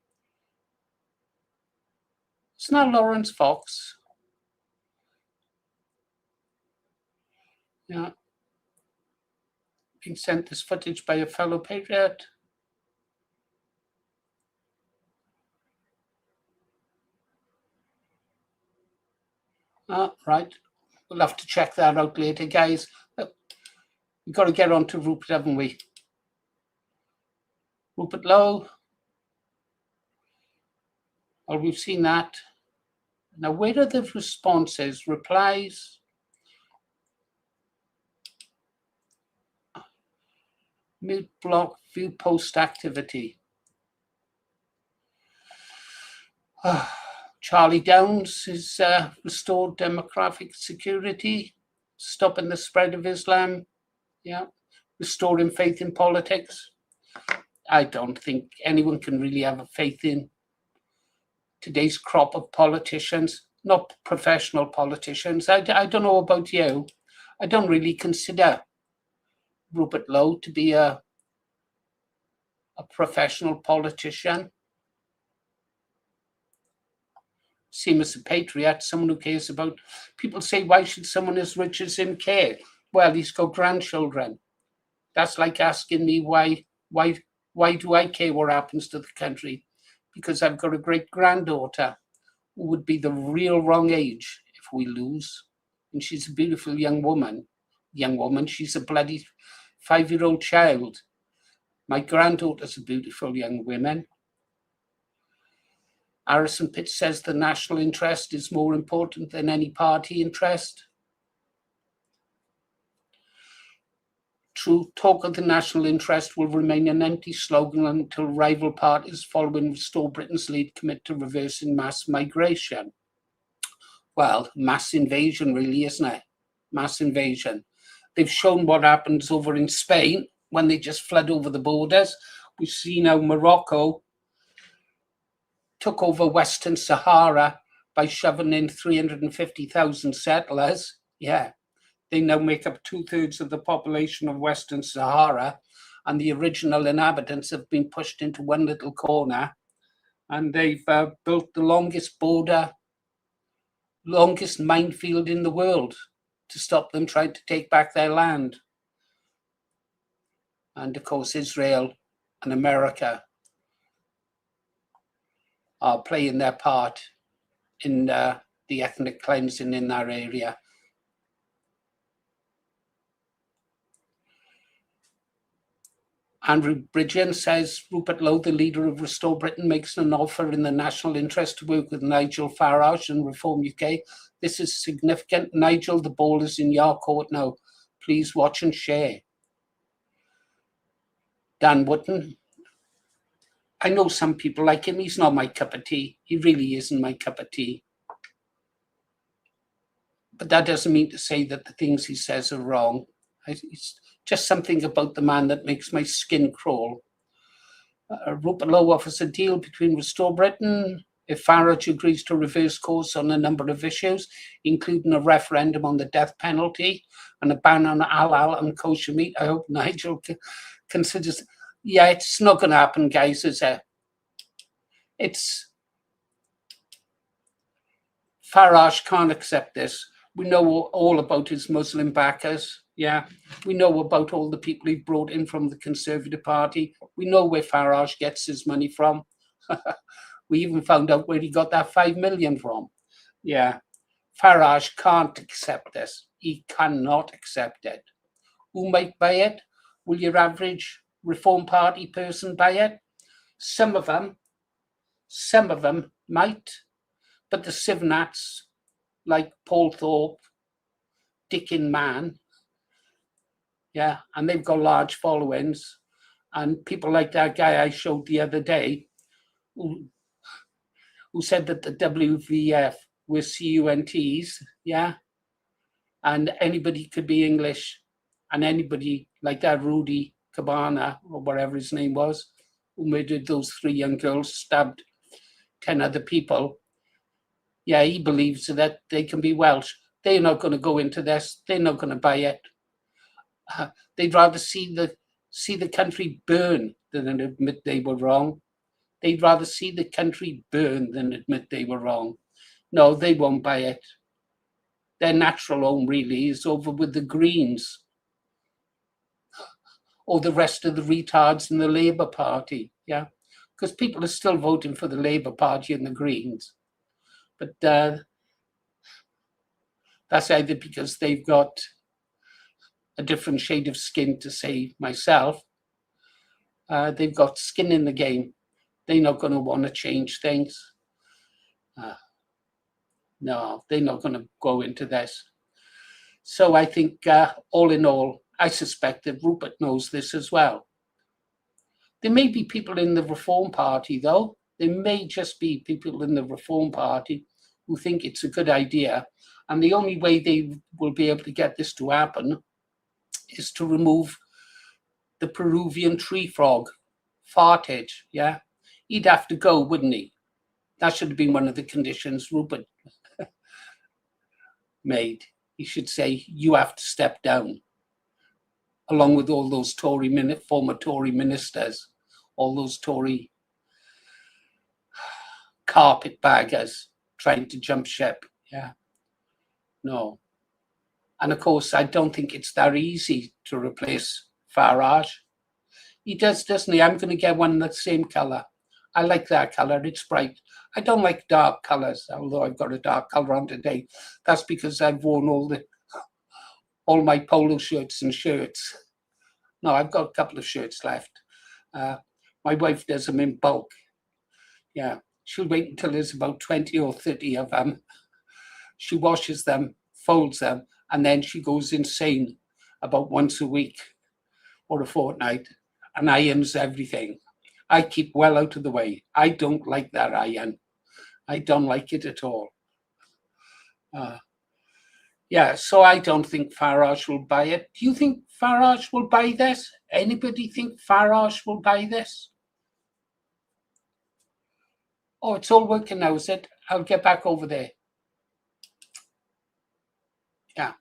It's not Lawrence Fox. Yeah. Being sent this footage by a fellow patriot. Right. We'll have to check that out later, guys. We've got to get on to Rupert, haven't we? Rupert Lowe. Well, we've seen that. Now, where are the responses? Replies? Mute, block, view post activity. Charlie Downs is restored demographic security, stopping the spread of Islam. Yeah, restoring faith in politics. I don't think anyone can really have a faith in today's crop of politicians, not professional politicians. I don't know about you. I don't really consider Rupert Lowe to be a professional politician. See him as a patriot, someone who cares about. People say, why should someone as rich as him care? Well, he's got grandchildren. That's like asking me why do I care what happens to the country? Because I've got a great granddaughter who would be the real wrong age if we lose. And she's a beautiful young woman. She's a bloody 5-year-old child. My granddaughter's a beautiful young woman. Harrison Pitt says the national interest is more important than any party interest. True, talk of the national interest will remain an empty slogan until rival parties following Restore Britain's lead commit to reversing mass migration. Well, mass invasion really, isn't it? Mass invasion. They've shown what happens over in Spain when they just flood over the borders. We've seen how Morocco took over Western Sahara by shoving in 350,000 settlers. Yeah, they now make up 2/3 of the population of Western Sahara, and the original inhabitants have been pushed into one little corner, and they've built the longest border, longest minefield in the world to stop them trying to take back their land. And of course, Israel and America are playing their part in the ethnic cleansing in that area. Andrew Bridgen says Rupert Lowe, the leader of Restore Britain, makes an offer in the national interest to work with Nigel Farage and Reform UK. This is significant. Nigel, the ball is in your court now. Please watch and share. Dan Wootton. I know some people like him. He's not my cup of tea. He really isn't my cup of tea. But that doesn't mean to say that the things he says are wrong. It's just something about the man that makes my skin crawl. Rupert Lowe offers a deal between Restore Britain if Farage agrees to reverse course on a number of issues, including a referendum on the death penalty and a ban on halal and kosher meat. I hope Nigel considers. Yeah, it's not going to happen, guys. It's Farage can't accept this. We know all about his Muslim backers. Yeah, we know about all the people he brought in from the Conservative Party. We know where Farage gets his money from. We even found out where he got that 5 million from. Yeah, Farage can't accept this. He cannot accept it. Who might buy it? Will your average Reform Party person buy it? Some of them might, but the Civnats, like Paul Thorpe, Dickin Man, yeah, and they've got large followings, and people like that guy I showed the other day, who said that the WVF were CUNTs, yeah, and anybody could be English, and anybody like that Rudy Cabana, or whatever his name was, who murdered those 3 young girls, stabbed 10 other people. Yeah, he believes that they can be Welsh. They're not going to go into this. They're not going to buy it. They'd rather see the country burn than admit they were wrong. They'd rather see the country burn than admit they were wrong. No, they won't buy it. Their natural home really is over with the Greens or the rest of the retards in the Labour Party, yeah? Because people are still voting for the Labour Party and the Greens. But that's either because they've got a different shade of skin, to say myself. They've got skin in the game. They're not going to want to change things. No, they're not going to go into this. So I think, all in all, I suspect that Rupert knows this as well. There may be people in the Reform Party, though. There may just be people in the Reform Party who think it's a good idea. And the only way they will be able to get this to happen is to remove the Peruvian tree frog, fartage, yeah? He'd have to go, wouldn't he? That should have been one of the conditions Rupert made. He should say, you have to step down, along with all those former Tory ministers, all those Tory carpetbaggers trying to jump ship. Yeah, no. And of course, I don't think it's that easy to replace Farage. He does, doesn't he? I'm going to get one that same colour. I like that colour. It's bright. I don't like dark colours, although I've got a dark colour on today. That's because I've worn all my polo shirts and shirts. No, I've got a couple of shirts left. My wife does them in bulk. Yeah, she'll wait until there's about 20 or 30 of them. She washes them, folds them, and then she goes insane about once a week or a fortnight and irons everything. I keep well out of the way. I don't like that iron. I don't like it at all. Yeah, so I don't think Farage will buy it. Do you think Farage will buy this? Anybody think Farage will buy this? Oh, it's all working now, is it? I'll get back over there. Yeah.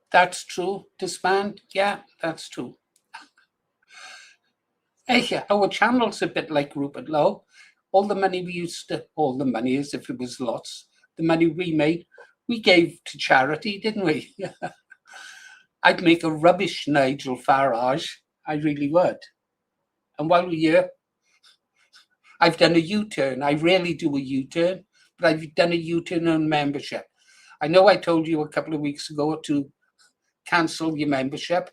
That's true. Disband? Yeah, that's true. Hey, our channel's a bit like Rupert Lowe. All the money all the money, as if it was lots, the money we made, we gave to charity, didn't we? I'd make a rubbish Nigel Farage. I really would. And while we're here, I've done a U-turn. I rarely do a U-turn, but I've done a U-turn on membership. I know I told you a couple of weeks ago to cancel your membership.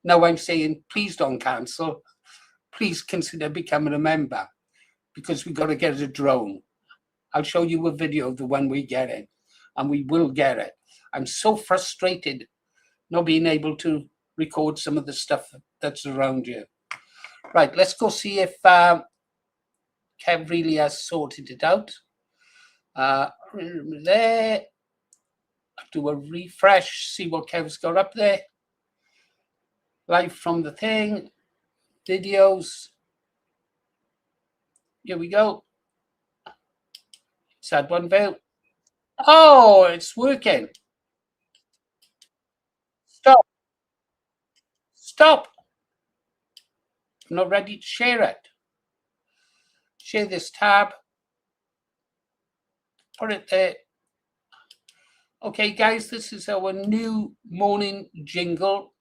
Now I'm saying, please don't cancel. Please consider becoming a member, because we've got to get a drone. I'll show you a video of the one we're getting, and we will get it. I'm so frustrated not being able to record some of the stuff that's around you. Right, let's go see if Kev really has sorted it out. There, do a refresh, see what Kev's got up there. Live from the thing, videos. Here we go. Sad one view. Oh, it's working. Stop. Stop. I'm not ready to share it. Share this tab. Put it there. Okay, guys, this is our new morning jingle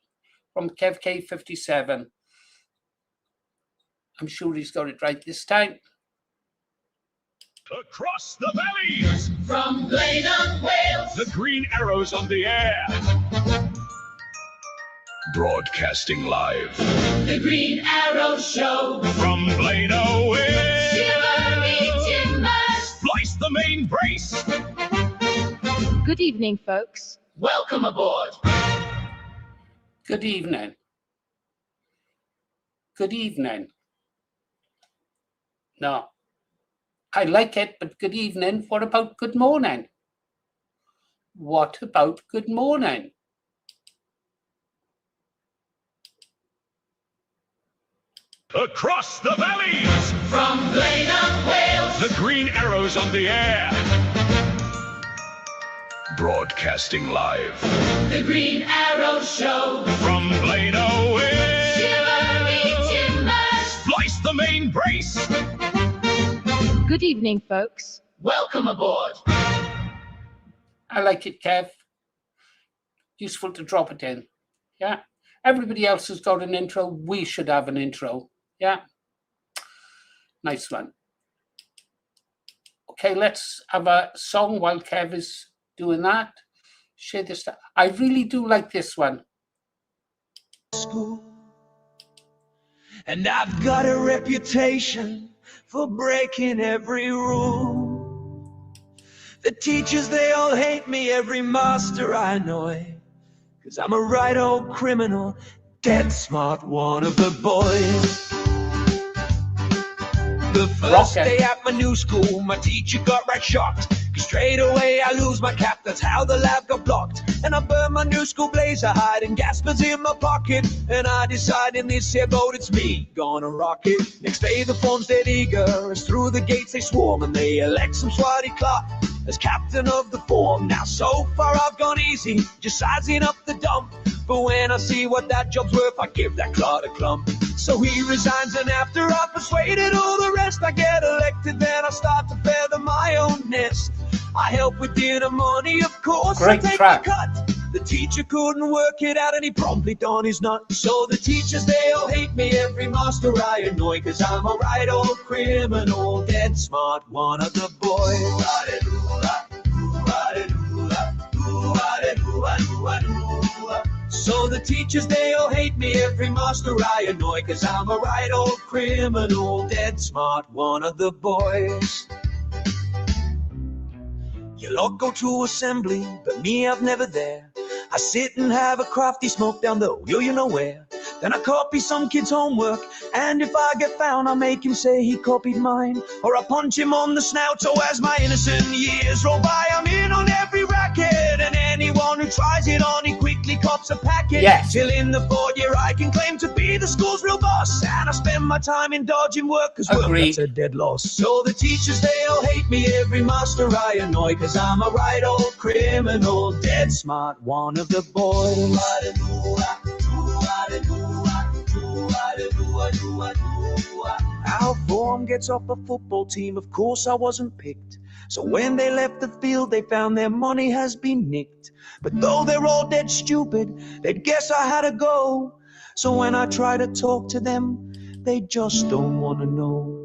from Kev K57. I'm sure he's got it right this time. Across the valleys, From Blaydon, Wales, the green arrows on the air. Broadcasting live the Green Arrow Show. from Blaydon, Wales. Shivery timbers. Splice the main brace. Good evening, folks. Welcome aboard. Good evening. Good evening. No, I like it, but good evening. What about good morning? What about good morning? Across the valleys, From Blaydon, Wales, the green arrows on the air. Broadcasting live the Green Arrow Show. from Blaydon, Wales. Shivery timbers. Splice the main brace. Good evening, folks. Welcome aboard. I like it, Kev. Useful to drop it in. Yeah. Everybody else has got an intro. We should have an intro. Yeah. Nice one. Okay, let's have a song while Kev is doing that. Share this. I really do like this one. School. And I've got a reputation for breaking every rule. The teachers, they all hate me, every master I annoy. 'Cause I'm a right old criminal, dead smart one of the boys. The first Rocket. day at my new school, my teacher got right shocked. 'Cause straight away I lose my cap, that's how the lab got blocked. And I burn my new school blazer, hiding gaspers in my pocket. And I decide in this here boat it's me, gonna rock it. Next day the form's dead eager, as through the gates they swarm. And they elect some swatty clock as captain of the form. Now so far I've gone easy, just sizing up the dump. But when I see what that job's worth, I give that clod a clump. So he resigns, and after I've persuaded all the rest, I get elected, then I start to feather my own nest. I help with dinner money, of course, Great I take track. the cut. The teacher couldn't work it out, and he promptly done his nut. So the teachers, they all hate me, every master I annoy. 'Cause I'm a right old criminal, dead smart one of the boys. So the teachers, they all hate me, every master I annoy. 'Cause I'm a right old criminal, dead smart one of the boys. You'll all go to assembly, but me, I've never there. I sit and have a crafty smoke down the wheel, you know where. Then I copy some kid's homework, and if I get found, I make him say he copied mine. Or I punch him on the snout, so as my innocent years roll by, I'm in on every racket. And anyone who tries it on, he quickly cops a packet. Yes. Till in the 4th year I can claim to be the school's real boss. And I spend my time in dodging work, 'cause work, Agreed. that's a dead loss. So the teachers, they all hate me, every master I annoy. 'Cause I'm a right old criminal, dead smart one of the boys. Our form gets off a football team, of course I wasn't picked. So when they left the field, they found their money has been nicked. But though they're all dead stupid, they'd guess I had to go. So when I try to talk to them, they just don't want to know.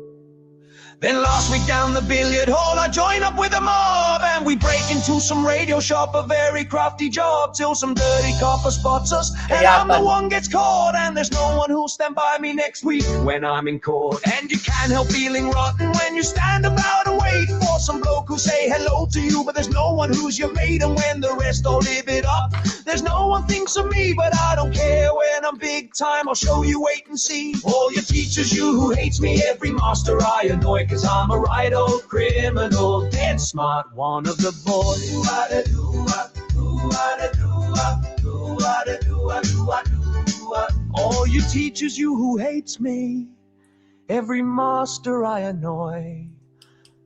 Then last week down the billiard hall, I join up with a mob, and we break into some radio shop, a very crafty job, till some dirty copper spots us, and I'm the one gets caught. And there's no one who'll stand by me next week when I'm in court. And you can't help feeling rotten when you stand about and wait for some bloke who'll say hello to you, but there's no one who's your mate. And when the rest all live it up, there's no one thinks of me, but I don't care. When I'm big time, I'll show you, wait and see. All your teachers, you who hates me, every master I annoy. 'Cause I'm a right old criminal, dead smart one of the boys. All you teachers, you who hates me, every master I annoy.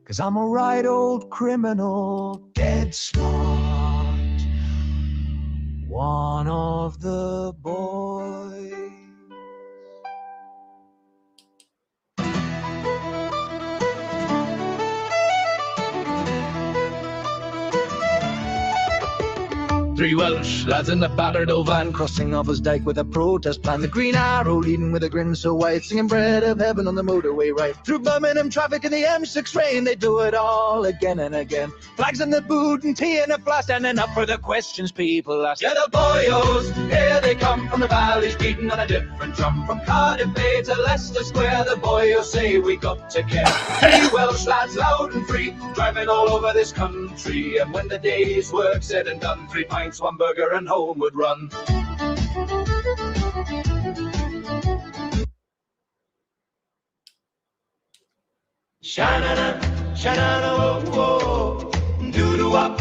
'Cause I'm a right old criminal, dead smart one of the boys. Three Welsh lads in the battered old van, crossing off his dyke with a protest plan. The Green Arrow leading with a grin so white, singing bread of heaven on the motorway right through Birmingham traffic in the M6 rain. They do it all again and again. Flags in the boot and tea in a flask, standing up for the questions people ask. Yeah, the boyos, here they come from the valleys, beating on a different drum. From Cardiff Bay to Leicester Square, the boyos say we got to care. Three Welsh lads, loud and free, driving all over this country. And when the day's work said and done, 3 pints, 1 burger and homeward run. Sha-na-na, sha-na-na, whoa, whoa. Doo-doo-wop,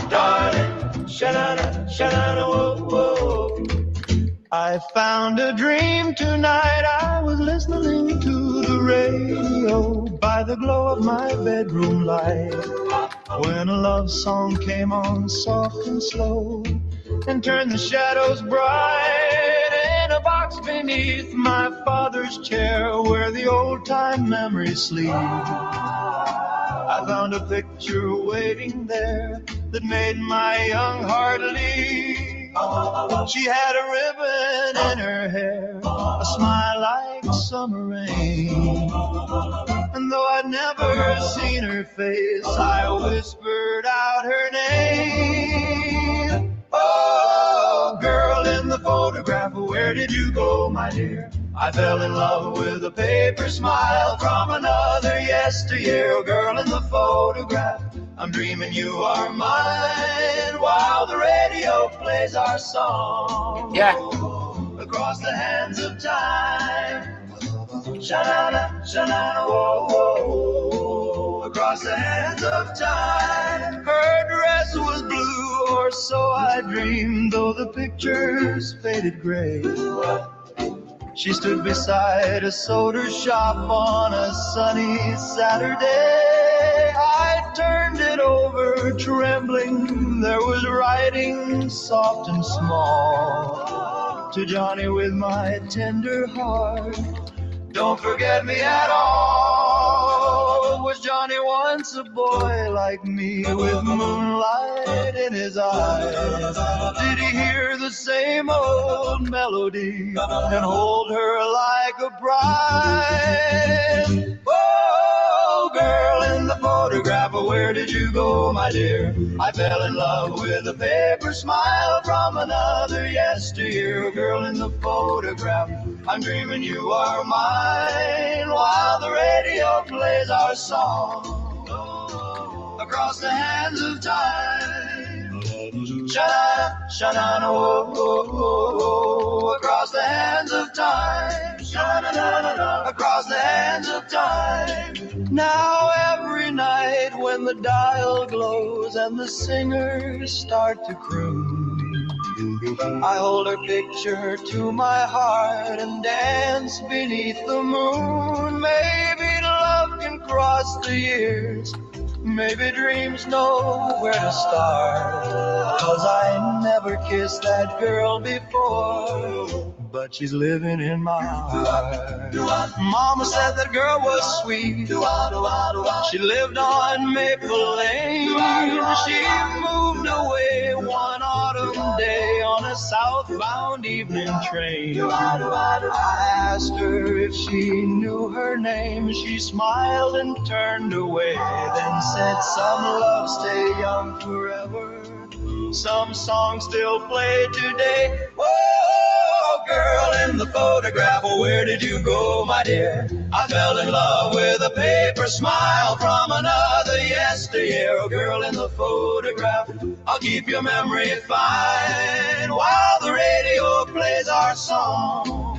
darling. Sha-na-na, sha-na-na, whoa, whoa. I found a dream tonight. I was listening to the radio by the glow of my bedroom light, when a love song came on soft and slow and turned the shadows bright. In a box beneath my father's chair, where the old-time memories sleep, I found a picture waiting there that made my young heart leap. She had a ribbon in her hair, a smile like summer rain. And though I'd never seen her face, I whispered out her name. Oh, girl in the photograph, where did you go, my dear? I fell in love with a paper smile from another yesteryear. Oh, girl in the photograph, I'm dreaming you are mine, while the radio plays our song. Yeah. Across the hands of time. Sha-na-na, sha-na-na, whoa, whoa, whoa. Across the hands of time. Her dress was blue, or so I dreamed, though the pictures faded gray. She stood beside a soda shop on a sunny Saturday. I turned it over, trembling. There was writing soft and small. To Johnny with my tender heart, don't forget me at all. Was Johnny once a boy like me, with moonlight in his eyes? Did he hear the same old melody and hold her like a bride? Oh, girl in the photograph, where did you go, my dear? I fell in love with a paper smile from another yesteryear. Girl in the photograph, I'm dreaming you are mine, while the radio plays our song across the hands of time. Sha-na-na, sha-na-na, whoa, whoa, whoa. Across the hands of time. Sha-na-na-na-na, across the hands of time. Now every night when the dial glows and the singers start to croon, I hold her picture to my heart and dance beneath the moon. Maybe love can cross the years, maybe dreams know where to start, 'cause I never kissed that girl before, but she's living in my heart. Mama said that girl was sweet. She lived on Maple Lane. She moved away one autumn day on a southbound evening train. I asked her if she knew her name. She smiled and turned away, then said, some love stay young forever, some songs still play today. Oh, girl in the photograph, where did you go, my dear? I fell in love with a paper smile from another yesteryear. Oh, girl in the photograph, I'll keep your memory fine, while the radio plays our song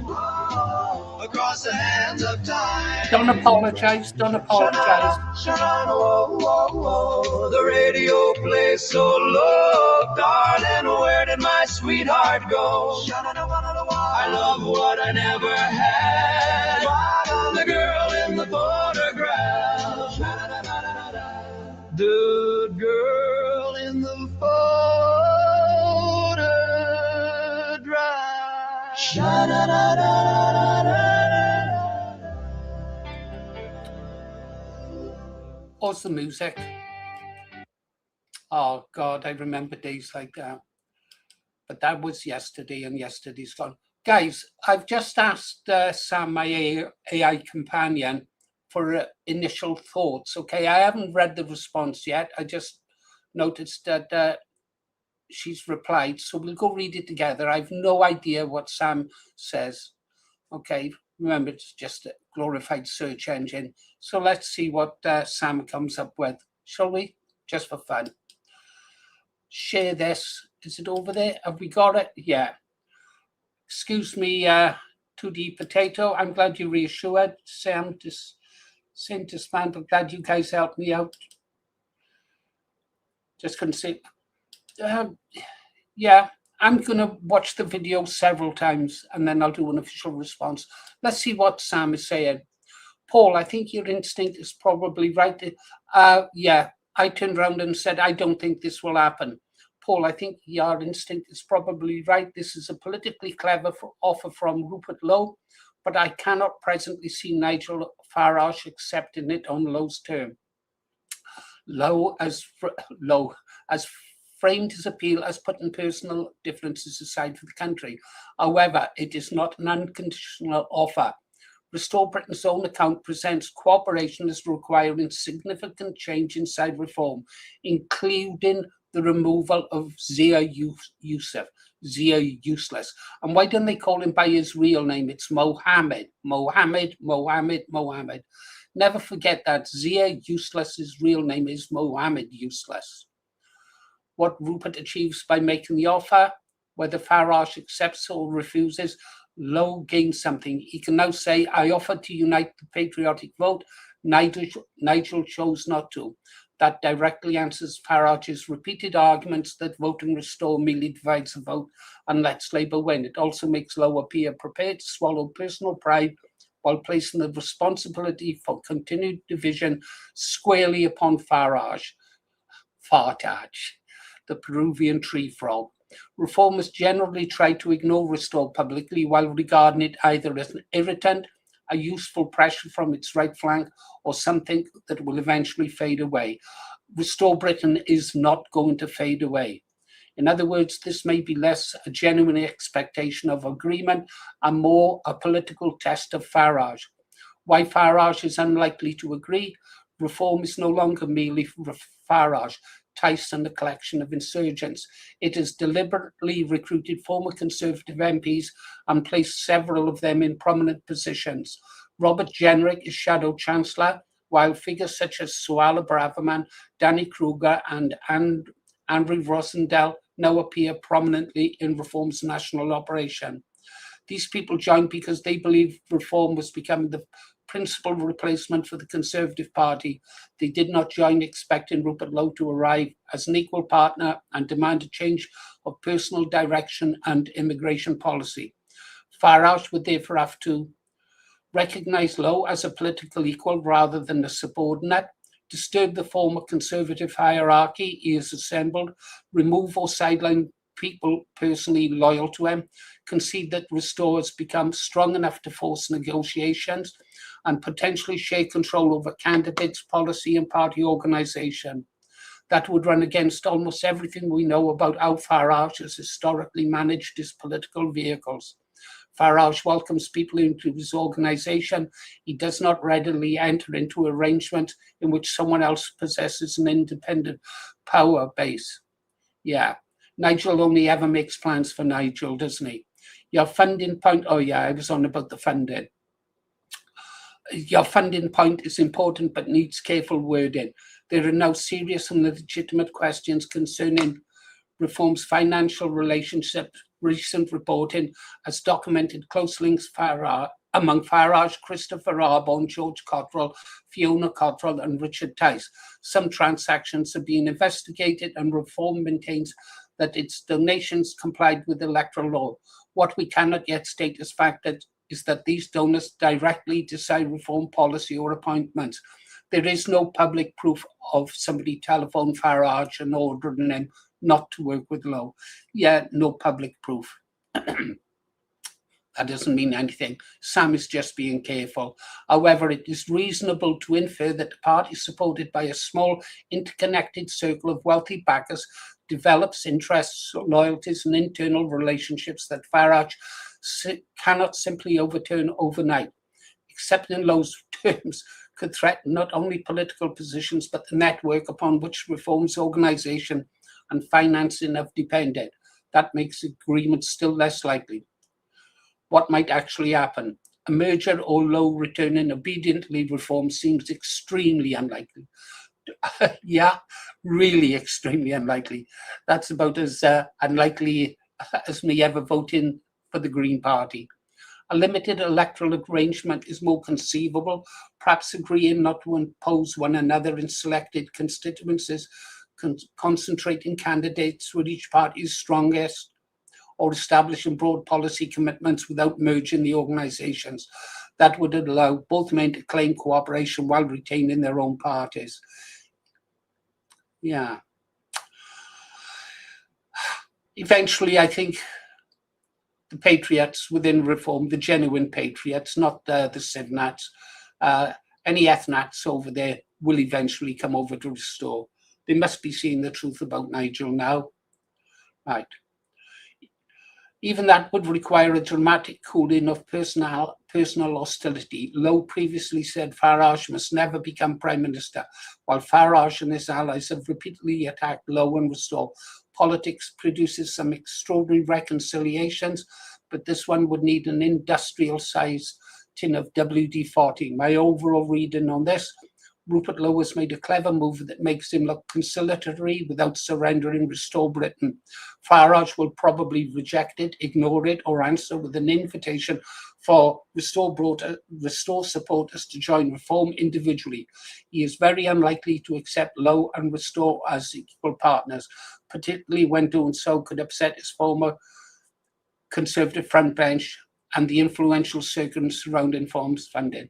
across the hands of time. Don't apologize, don't apologize. Whoa, whoa, whoa. The radio plays so low, darling, where did my sweetheart go? I love what I never had, the girl in the photograph. The girl in the photograph. Pause the music. Oh God, I remember days like that. But that was yesterday, and yesterday's gone. Guys, I've just asked Sam, my AI companion, for initial thoughts. Okay, I haven't read the response yet. I just noticed that she's replied, so we'll go read it together. I've no idea what Sam says. Okay, remember, it's just a glorified search engine. So let's see what Sam comes up with, shall we? Just for fun. Share this. Is it over there? Have we got it? Yeah. Excuse me, 2D Potato. I'm glad you reassured Sam to send to spam, but glad you guys helped me out. Just couldn't see. Yeah, I'm going to watch the video several times and then I'll do an official response. Let's see what Sam is saying. Paul, I think your instinct is probably right. Yeah, I turned around and said, I don't think this will happen. Paul, I think your instinct is probably right. This is a politically clever offer from Rupert Lowe, but I cannot presently see Nigel Farage accepting it on Lowe's term. Lowe as framed his appeal as putting personal differences aside for the country. However, it is not an unconditional offer. Restore Britain's own account presents cooperation as requiring significant change inside reform, including the removal of Zia Yusuf, Zia Useless. And why don't they call him by his real name? It's Mohammed. Never forget that Zia Useless's real name is Mohammed Useless. What Rupert achieves by making the offer, whether Farage accepts or refuses, Lowe gains something. He can now say, I offered to unite the patriotic vote. Nigel chose not to. That directly answers Farage's repeated arguments that voting restore merely divides the vote and lets Labour win. It also makes Lowe appear prepared to swallow personal pride while placing the responsibility for continued division squarely upon Farage, the Peruvian tree frog. Reformers generally try to ignore Restore publicly while regarding it either as an irritant, a useful pressure from its right flank, or something that will eventually fade away. Restore Britain is not going to fade away. In other words, this may be less a genuine expectation of agreement and more a political test of Farage. Why Farage is unlikely to agree? Reform is no longer merely Farage, Tyson, a collection of insurgents. It has deliberately recruited former Conservative MPs and placed several of them in prominent positions. Robert Jenrick is Shadow Chancellor, while figures such as Suella Braverman, Danny Kruger, and Andrew Rosendale now appear prominently in Reform's national operation. These people joined because they believe Reform was becoming the principal replacement for the Conservative Party. They did not join expecting Rupert Lowe to arrive as an equal partner and demand a change of personal direction and immigration policy. Farage would therefore have to recognise Lowe as a political equal rather than a subordinate, disturb the former Conservative hierarchy he has assembled, remove or sideline people personally loyal to him, concede that Restore has become strong enough to force negotiations, and potentially share control over candidates, policy, and party organisation. That would run against almost everything we know about how Farage has historically managed his political vehicles. Farage welcomes people into his organisation. He does not readily enter into arrangements in which someone else possesses an independent power base. Yeah, Nigel only ever makes plans for Nigel, doesn't he? Your funding point, oh yeah, I was on about the funding. Your funding point is important but needs careful wording. There are now serious and legitimate questions concerning Reform's financial relationships. Recent reporting has documented close links among Farage, Christopher Arbon, George Cottrell, Fiona Cottrell, and Richard Tice. Some transactions are being investigated, and Reform maintains that its donations complied with electoral law. What we cannot yet state as fact is that these donors directly decide Reform policy or appointments. There is no public proof of somebody telephoned Farage and ordering him not to work with Lowe. Yeah, no public proof. That doesn't mean anything. Sam is just being careful. However, it is reasonable to infer that the party supported by a small interconnected circle of wealthy backers develops interests, loyalties and internal relationships that Farage cannot simply overturn overnight. Except in those terms could threaten not only political positions but the network upon which reforms, organisation and financing have depended. That makes agreement still less likely. What might actually happen? A merger or low returning obediently reform seems extremely unlikely. Yeah, really extremely unlikely. That's about as unlikely as me ever voting for the Green Party. A limited electoral arrangement is more conceivable, perhaps agreeing not to impose one another in selected constituencies, concentrating candidates where each party is strongest, or establishing broad policy commitments without merging the organisations. That would allow both men to claim cooperation while retaining their own parties. Yeah. Eventually, I think the patriots within reform, the genuine patriots, not the civ-nats, any eth-nats over there will eventually come over to restore. They must be seeing the truth about Nigel now. Right. Even that would require a dramatic cooling of personal hostility. Lowe previously said Farage must never become Prime Minister, while Farage and his allies have repeatedly attacked Lowe and Restore. Politics produces some extraordinary reconciliations, but this one would need an industrial-sized tin of WD-40. My overall reading on this, Rupert Lowe has made a clever move that makes him look conciliatory without surrendering Restore Britain. Farage will probably reject it, ignore it, or answer with an invitation for Restore supporters to join Reform individually. He is very unlikely to accept Lowe and Restore as equal partners, particularly when doing so could upset his former Conservative frontbench and the influential circles surrounding Reform's funding.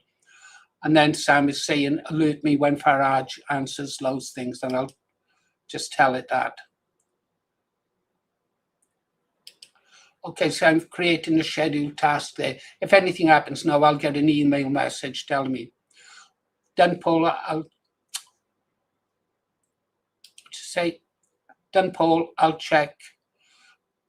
And then Sam is saying, alert me when Farage answers those things, and I'll just tell it that. Okay, so I'm creating a scheduled task there. If anything happens now, I'll get an email message telling me. Done, Paul, I'll check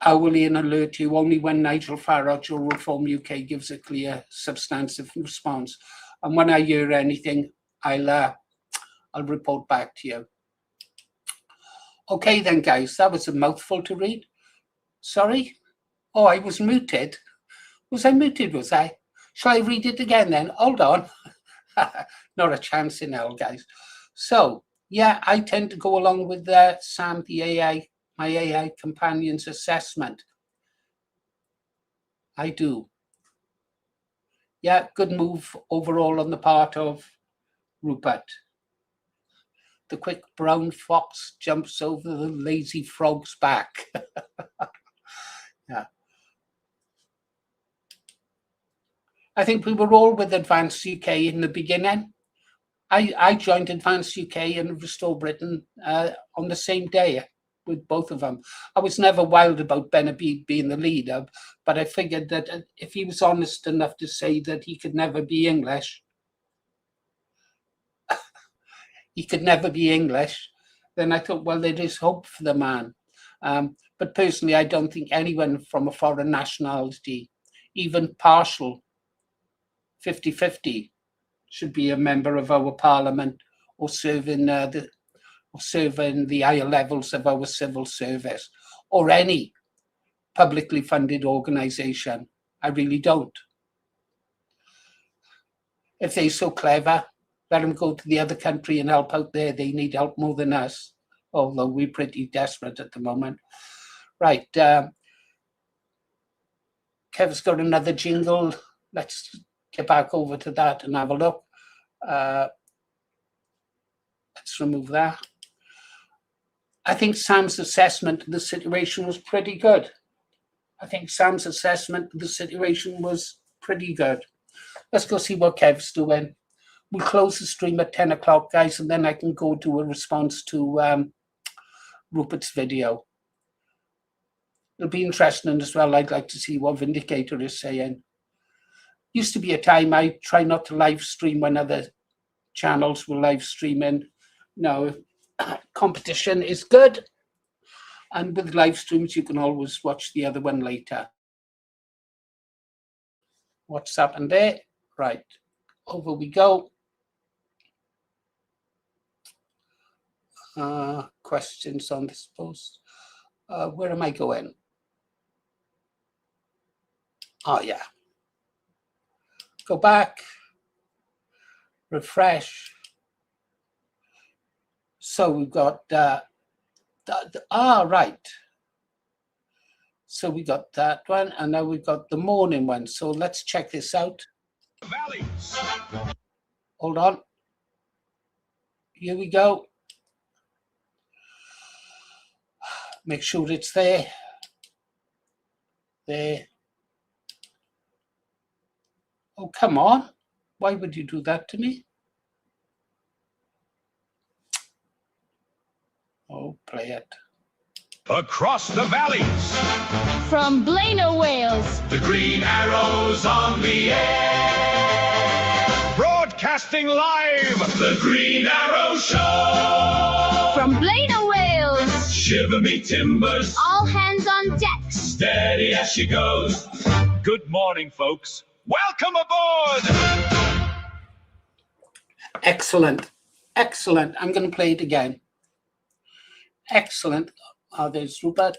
hourly and alert you only when Nigel Farage or Reform UK gives a clear, substantive response. And when I hear anything, I'll report back to you. Okay then, guys, that was a mouthful to read. Sorry? Oh, I was muted. Was I muted, was I? Shall I read it again then? Hold on. Not a chance in hell, guys. So, yeah, I tend to go along with Sam, my AI companion's assessment. I do. Yeah, good move overall on the part of Rupert. The quick brown fox jumps over the lazy frog's back. Yeah. I think we were all with Advance UK in the beginning. I joined Advance UK and Restore Britain on the same day with both of them. I was never wild about Ben Abid being the leader, but I figured that if he was honest enough to say that he could never be English, then I thought, well, there is hope for the man. But personally, I don't think anyone from a foreign nationality, even partial 50-50, should be a member of our parliament or serve in the higher levels of our civil service or any publicly funded organisation. I really don't. If they're so clever, let them go to the other country and help out there. They need help more than us, although we're pretty desperate at the moment. Right. Kev's got another jingle. Let's get back over to that and have a look. Let's remove that. I think Sam's assessment of the situation was pretty good. Let's go see what Kev's doing. We'll close the stream at 10 o'clock, guys, and then I can go to a response to Rupert's video. It'll be interesting as well. I'd like to see what Vindicator is saying. Used to be a time I try not to live stream when other channels were live streaming. No, competition is good. And with live streams, you can always watch the other one later. What's happened there? Right, over we go. Questions on this post. Where am I going? Oh, yeah. Go back, refresh. So we've got, right. So we got that one, and now we've got the morning one. So let's check this out. Valleys. Hold on. Here we go. Make sure it's there. There. Oh, come on. Why would you do that to me? Oh, play it. Across the valleys. From Blaino, Wales. The green arrows on the air. Broadcasting live. The Green Arrow Show. From Blaino, Wales. Shiver me timbers. All hands on deck. Steady as she goes. Good morning, folks. Welcome aboard. Excellent. Excellent. I'm going to play it again. Excellent. Oh, there's Rupert.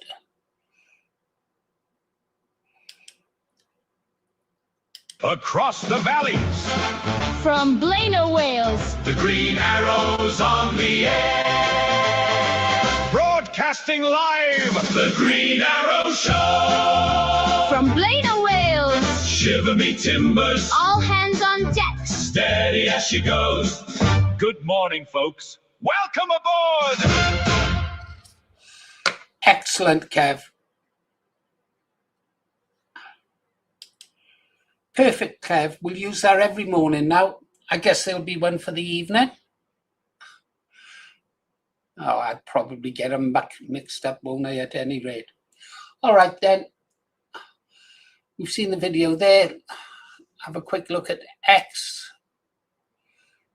Across the valleys. From Blaino, Wales. The green arrows on the air. Broadcasting live. The Green Arrow Show. From Blaino, Wales. Shiver me timbers. All hands on deck. Steady as she goes. Good morning, folks. Welcome aboard. Excellent, Kev. Perfect, Kev. We'll use that every morning now. I guess there'll be one for the evening. Oh, I'd probably get them back mixed up, won't I, at any rate? All right, then. We've seen the video there. Have a quick look at X.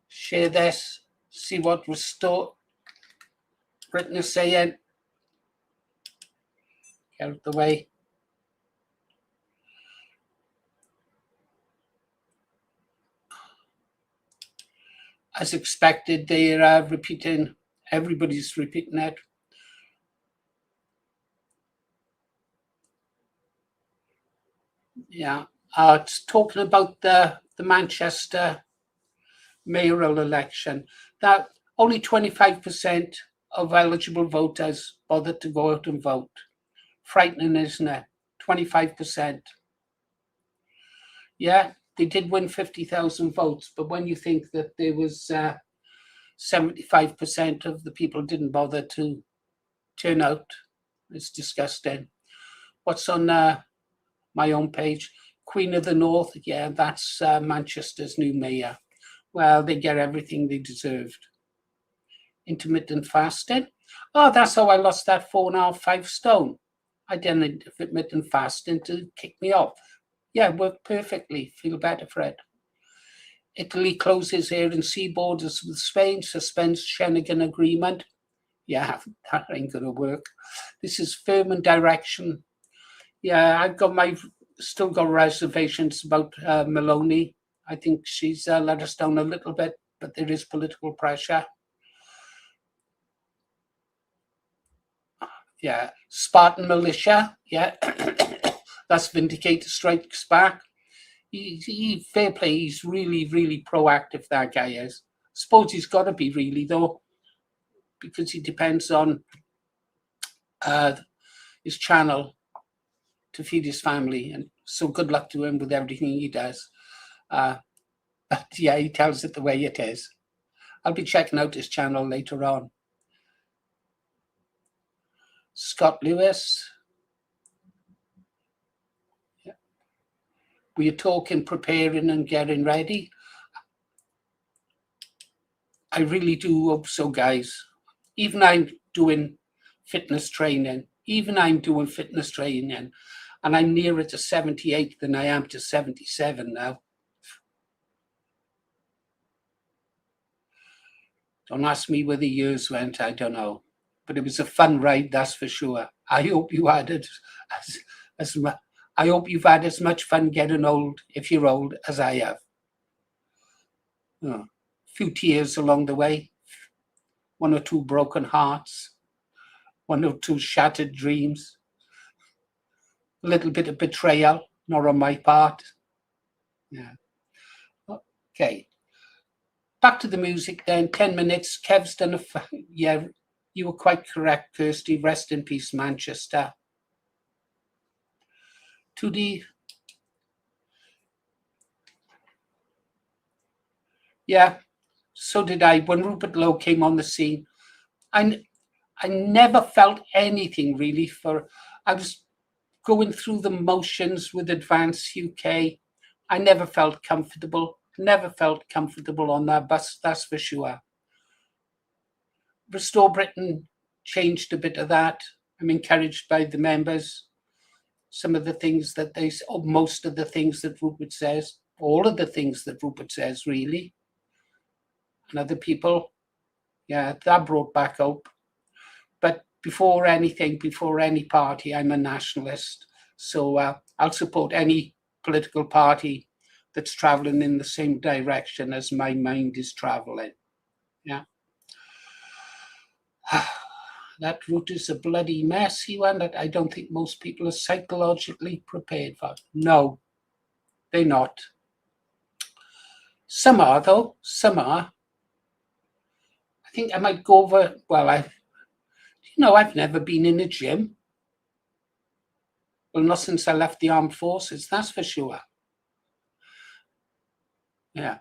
Share this. See what Britain is saying. Get out of the way. As expected, they are repeating, everybody's repeating it. Yeah, it's talking about the Manchester mayoral election. That only 25% of eligible voters bothered to go out and vote. Frightening, isn't it? 25%. Yeah, they did win 50,000 votes, but when you think that there was 75% of the people didn't bother to turn out, it's disgusting. What's on my own page? Queen of the North, yeah, that's Manchester's new mayor. Well, they get everything they deserved. Intermittent fasting. Oh, that's how I lost that 4.5, 5 stone. I did intermittent fasting to kick me off. Yeah, worked perfectly. Feel better for it. Italy closes air and sea borders with Spain, suspends Schengen agreement. Yeah, that ain't going to work. This is firm and direction. Yeah, still got reservations about Meloni. I think she's let us down a little bit, but there is political pressure. Yeah, Spartan militia. Yeah, that's Vindicator strikes back. He fair play. He's really, really proactive. That guy is. Suppose he's got to be really though, because he depends on his channel to feed his family, and so good luck to him with everything he does. But yeah, he tells it the way it is. I'll be checking out his channel later on. Scott Lewis. Yeah. We're talking, preparing and getting ready. I really do hope so, guys. Even I'm doing fitness training. Even I'm doing fitness training, and I'm nearer to 78 than I am to 77 now. Don't ask me where the years went, I don't know. But it was a fun ride, that's for sure. I hope you had it I hope you've had as much fun getting old, if you're old, as I have. A few tears along the way, 1 or 2 broken hearts, 1 or 2 shattered dreams, a little bit of betrayal, not on my part. Yeah. Okay. Back to the music then, 10 minutes. Kev's done yeah, you were quite correct, Kirsty. Rest in peace, Manchester. To the... Yeah, so did I. When Rupert Lowe came on the scene, I never felt anything really I was going through the motions with Advance UK. I never felt comfortable on that bus, that's for sure. Restore Britain changed a bit of that. I'm encouraged by the members. Some of the things that most of the things that Rupert says, all of the things that Rupert says, really. And other people, yeah, that brought back hope. But before anything, before any party, I'm a nationalist. So I'll support any political party that's traveling in the same direction as my mind is traveling. Yeah. That route is a bloody messy one that I don't think most people are psychologically prepared for. No, they're not. Some are, though. Some are. I think I might go over, well, I've never been in a gym. Well, not since I left the armed forces, that's for sure. Yeah.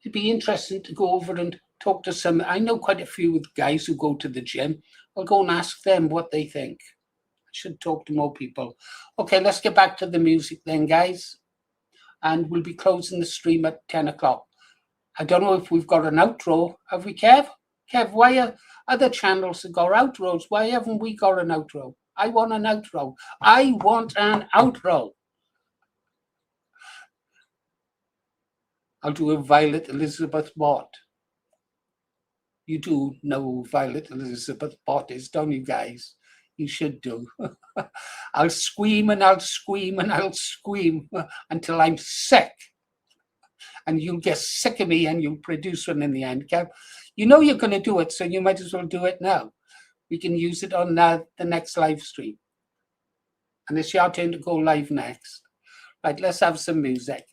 It'd be interesting to go over and talk to some, I know quite a few guys who go to the gym. I'll go and ask them what they think. I should talk to more people. Okay, let's get back to the music then, guys. And we'll be closing the stream at 10 o'clock. I don't know if we've got an outro. Have we, Kev? Kev, why are other channels that got outros? Why haven't we got an outro? I want an outro. I want an outro. I'll do a Violet Elizabeth Bott. You do know who Violet Elizabeth Bott is, don't you guys? You should do. I'll scream and I'll scream and I'll scream until I'm sick. And you'll get sick of me and you'll produce one in the end, Kev. You know you're going to do it, so you might as well do it now. We can use it on the next live stream. And it's your turn to go live next. Right, let's have some music.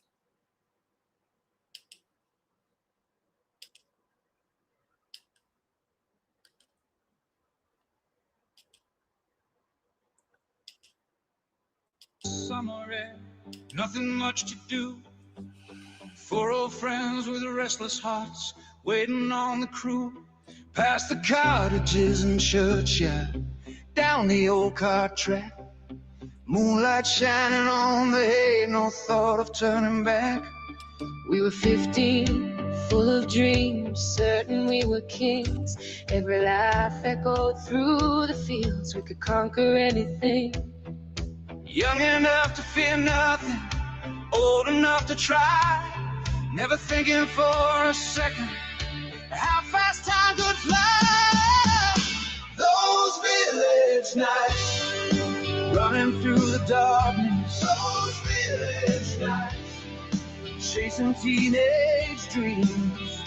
Summer air, nothing much to do. 4 old friends with restless hearts waiting on the crew. Past the cottages and churchyard, down the old cart track. Moonlight shining on the hay, no thought of turning back. We were 15, full of dreams, certain we were kings. Every laugh echoed through the fields, we could conquer anything. Young enough to fear nothing, old enough to try. Never thinking for a second how fast time could fly. Those village nights, Running through the darkness, those village nights, chasing teenage dreams.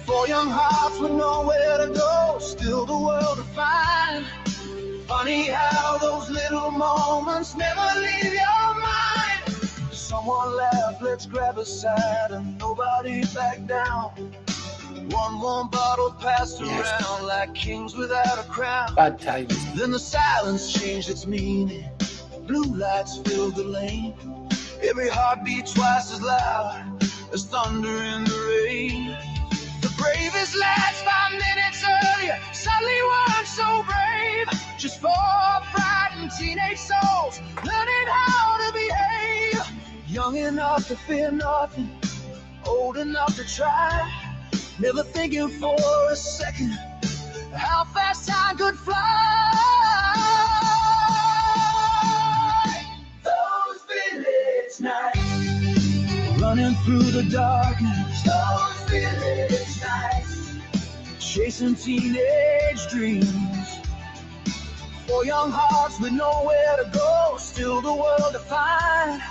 4 young hearts with nowhere to go, still the world to find. Funny how those little moments never leave your mind. Someone laughed, let's grab a side, and nobody back down. One bottle passed around like kings without a crown. Bad times. Then the silence changed its meaning. Blue lights filled the lane. Every heartbeat twice as loud as thunder in the rain. The bravest lads 5 minutes earlier suddenly weren't so brave. Just 4 frightened teenage souls learning how to behave. Young enough to fear nothing, old enough to try. Never thinking for a second how fast time could fly. through the darkness, those village nights, chasing teenage dreams. For young hearts with nowhere to go, still the world to find.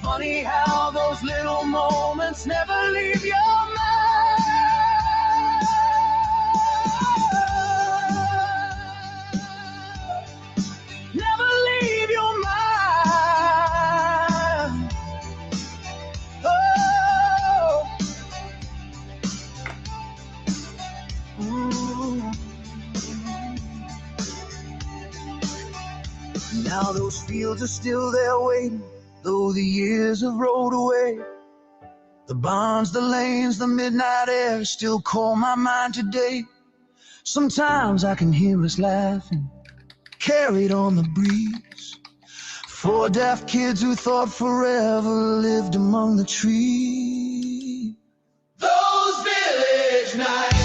Funny how those little moments never leave your mind. Never leave your mind. Oh. Ooh. Now those fields are still there waiting, though the years have rolled away. The barns, the lanes, the midnight air still call my mind today. Sometimes I can hear us laughing, carried on the breeze. Four deaf kids who thought forever lived among the trees. Those village nights,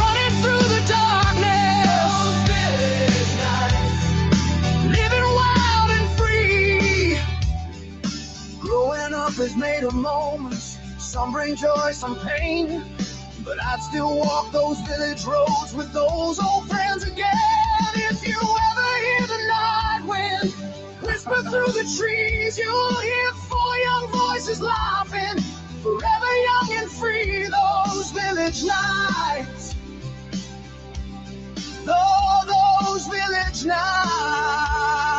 running through the darkness. Those village nights, living wild and free. Growing up is made of moments, some bring joy, some pain. But I'd still walk those village roads with those old friends again. If you ever hear the night wind whisper through the trees, you'll hear four young voices laughing, forever young and free. Those village nights, oh, those village nights.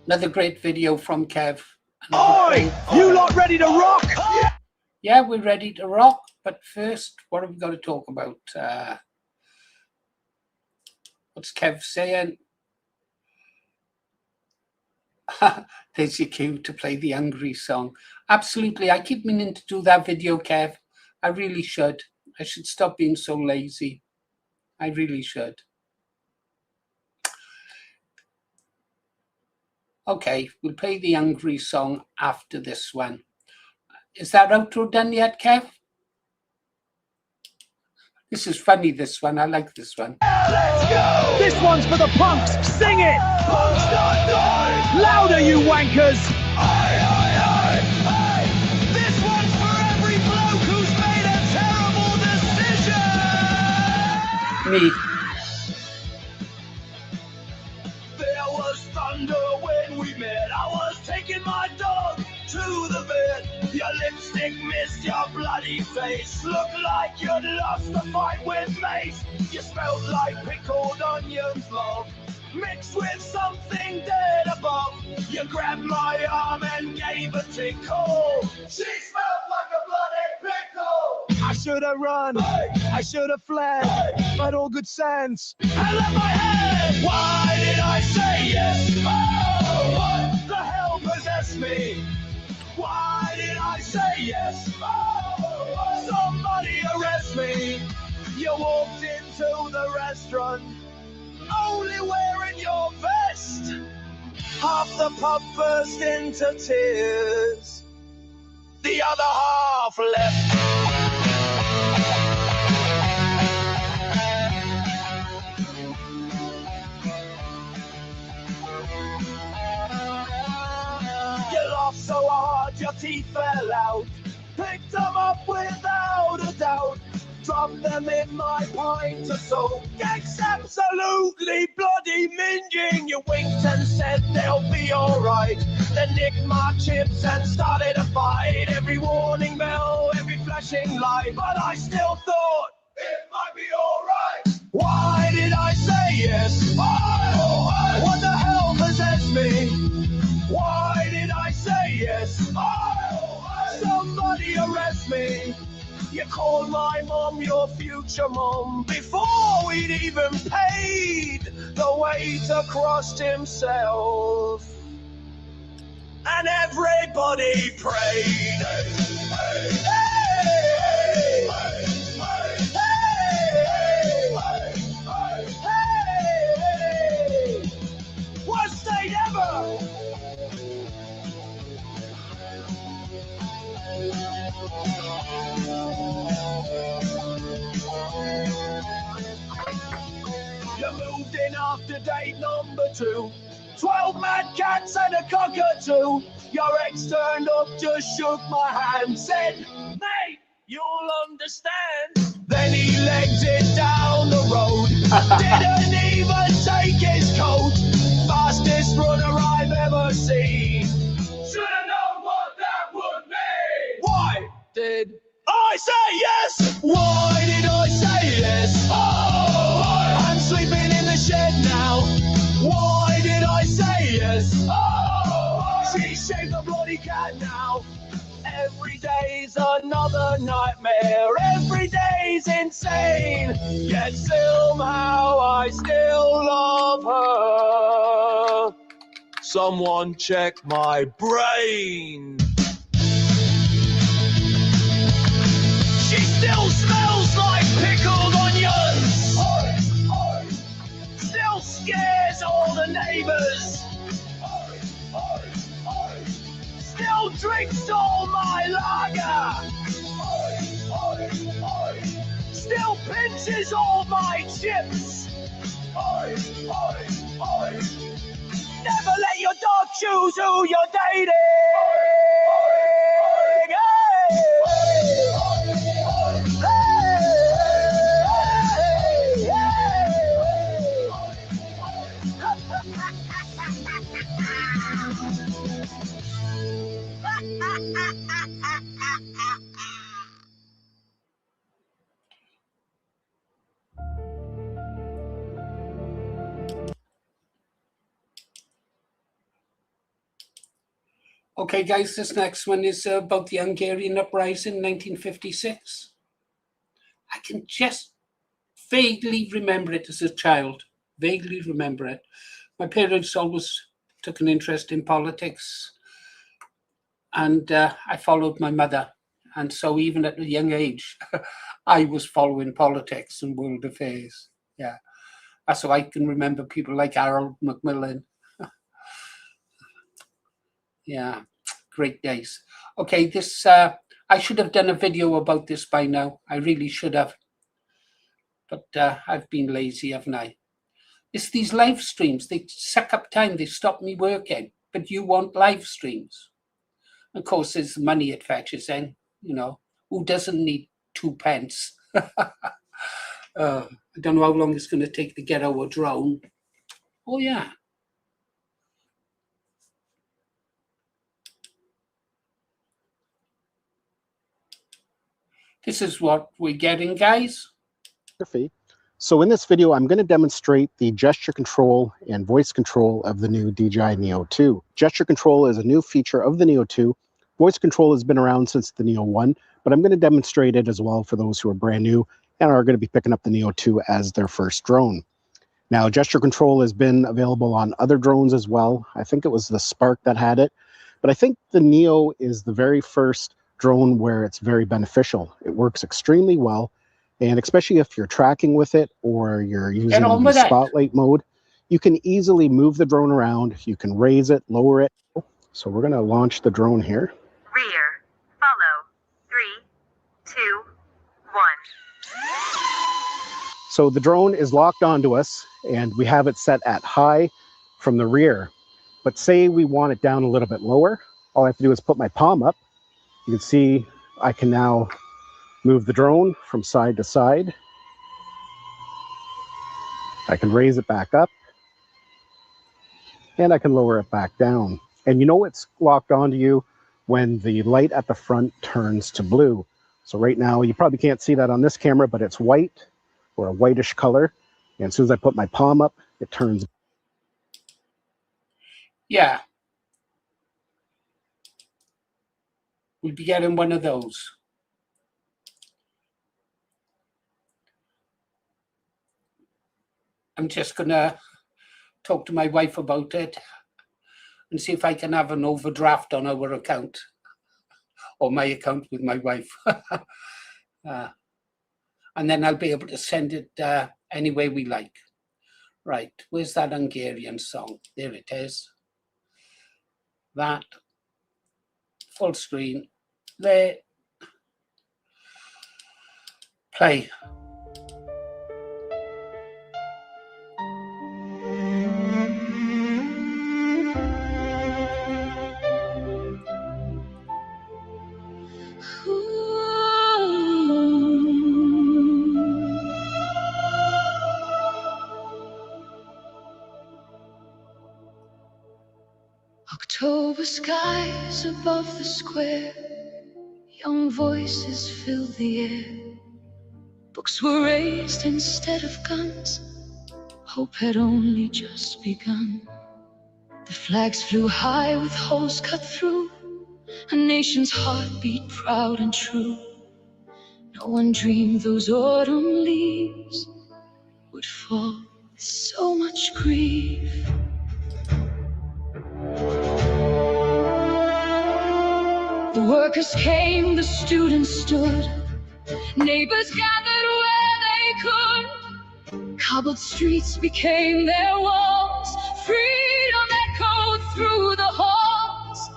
Another great video from Kev. Oi! You lot ready to rock? Yeah, we're ready to rock. But first, what have we got to talk about? What's Kev saying? There's your cue to play the Hungry song. Absolutely. I keep meaning to do that video, Kev. I really should. I should stop being so lazy. I really should. Okay, we'll play the Hungry song after this one. Is that outro done yet, Kev? This is funny, this one. I like this one. Let's go! This one's for the punks. Sing it! Punks not die! Louder, you wankers! Aye, aye, aye, aye! This one's for every bloke who's made a terrible decision! Me. There was thunder when we met. I was taking my dog to the vet. Your lipstick missed your bloody face. Looked like you'd lost the fight with mace. You smelled like pickled onions, love, mixed with something dead above. You grabbed my arm and gave a tickle. She smelled like a bloody pickle. I should have run, I should have fled, but all good sense. I left my head. Why did I say yes? Oh, what the hell possessed me? Why did I say yes? Oh, somebody arrest me. You walked into the restaurant only wearing your vest. Half the pub burst into tears, the other half left. You laughed so hard your teeth fell out. Picked them up without a doubt. Dropped them in my pint of soap. It's absolutely bloody minging. You winked and said they'll be alright. Then nicked my chips and started a fight. Every warning bell, every flashing light. But I still thought it might be alright. Why did I say yes? What the hell possessed me? Why did I say yes? with me. You called my mum your future mum before we'd even paid. The waiter crossed himself and everybody prayed. Hey, hey, hey, worst date ever. You moved in after date number 2. 12 mad cats and a cockatoo. Your ex turned up, just shook my hand, said, mate, you'll understand. Then he legged it down the road. Didn't even take his coat. Fastest runner I've ever seen. Should've known what that would mean. Why did I say yes? Why did I say yes? Oh, I'm sleeping in the shed now. Why did I say yes? Oh, she shaved the bloody cat now. Every day's another nightmare. Every day's insane. Yet somehow I still love her. Someone check my brain. She still smells like pickled onions. Still scares all the neighbors. Still drinks all my lager. Still pinches all my chips. Never let your dog choose who you're dating. Okay, guys, this next one is about the Hungarian uprising in 1956. I can just vaguely remember it as a child, vaguely remember it. My parents always took an interest in politics, and I followed my mother. And so even at a young age, I was following politics and world affairs. Yeah, that's how I can remember people like Harold Macmillan. Yeah, great days. Okay, this I should have done a video about this by now. I really should have. But I've been lazy, haven't I? It's these live streams. They suck up time. They stop me working. But you want live streams. Of course, there's money it fetches then. You know, who doesn't need 2 pence? I don't know how long it's going to take to get our drone. Oh, yeah. This is what we're getting, guys. So in this video, I'm going to demonstrate the gesture control and voice control of the new DJI Neo 2. Gesture control is a new feature of the Neo 2. Voice control has been around since the Neo 1, but I'm going to demonstrate it as well for those who are brand new and are going to be picking up the Neo 2 as their first drone. Now, gesture control has been available on other drones as well. I think it was the Spark that had it, but I think the Neo is the very first drone where it's very beneficial. It works extremely well. And especially if you're tracking with it or you're using the spotlight mode, you can easily move the drone around. You can raise it, lower it. So we're going to launch the drone here. Rear, follow, 3, 2, 1. So the drone is locked onto us and we have it set at high from the rear. But say we want it down a little bit lower, all I have to do is put my palm up. You can see I can now move the drone from side to side. I can raise it back up and I can lower it back down. And you know it's locked onto you when the light at the front turns to blue. So right now you probably can't see that on this camera, but it's white or a whitish color. And as soon as I put my palm up, it turns. Yeah. We'll be getting one of those. I'm just gonna talk to my wife about it and see if I can have an overdraft on our account, or my account with my wife. And then I'll be able to send it any way we like. Right, where's that Hungarian song? There it is. That, full screen, there, play. October skies above the square, young voices filled the air. Books were raised instead of guns, hope had only just begun. The flags flew high with holes cut through, a nation's heart beat proud and true. No one dreamed those autumn leaves would fall with so much grief. The workers came, the students stood, neighbors gathered where they could. Cobbled streets became their walls, freedom echoed through the halls.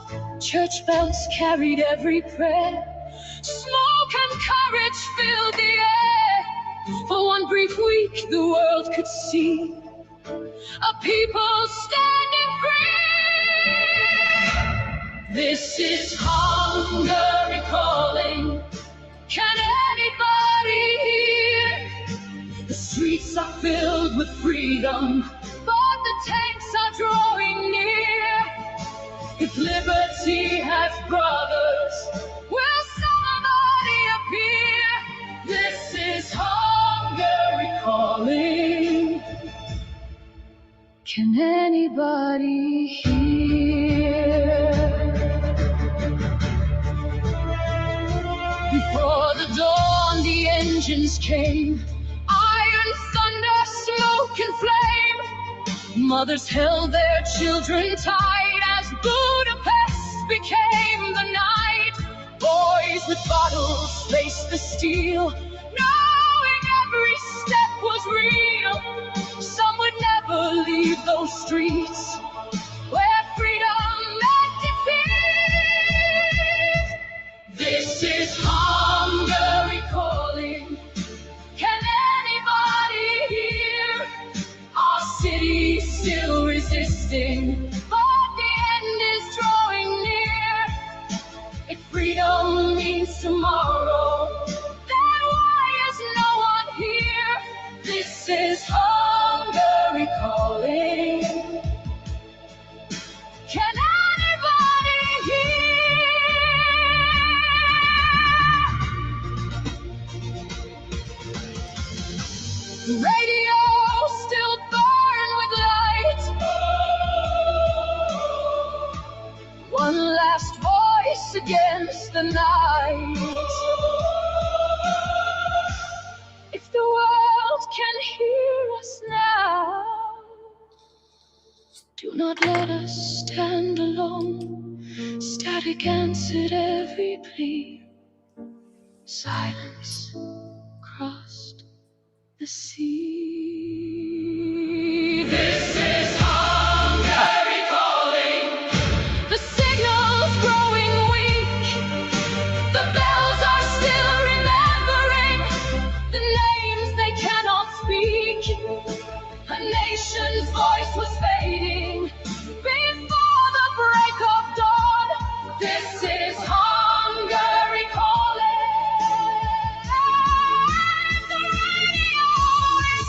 Church bells carried every prayer, smoke and courage filled the air. For one brief week the world could see a people standing free. This is Hungary calling. Can anybody hear? The streets are filled with freedom, but the tanks are drawing near. If liberty has brothers, will somebody appear? This is Hungary calling. Can anybody hear? Before the dawn, the engines came, iron thunder, smoke and flame. Mothers held their children tight as Budapest became the night. Boys with bottles faced the steel, knowing every step was real. Some would never leave those streets where freedom met defeat. This is Hungary calling. Can anybody hear? Our city still resisting, but the end is drawing near. If freedom means tomorrow, then why is no one here? This is Hungary calling. Can anybody hear? The radio still burn with light. One last voice against the night. If the world can hear us now, do not let us stand alone. Static answered every plea. Silence crossed the sea. This is Hungary calling. The signal's growing weak. The bells are still remembering the names they cannot speak. A nation's voice was fading before the break of dawn. This is Hungary calling. The radio is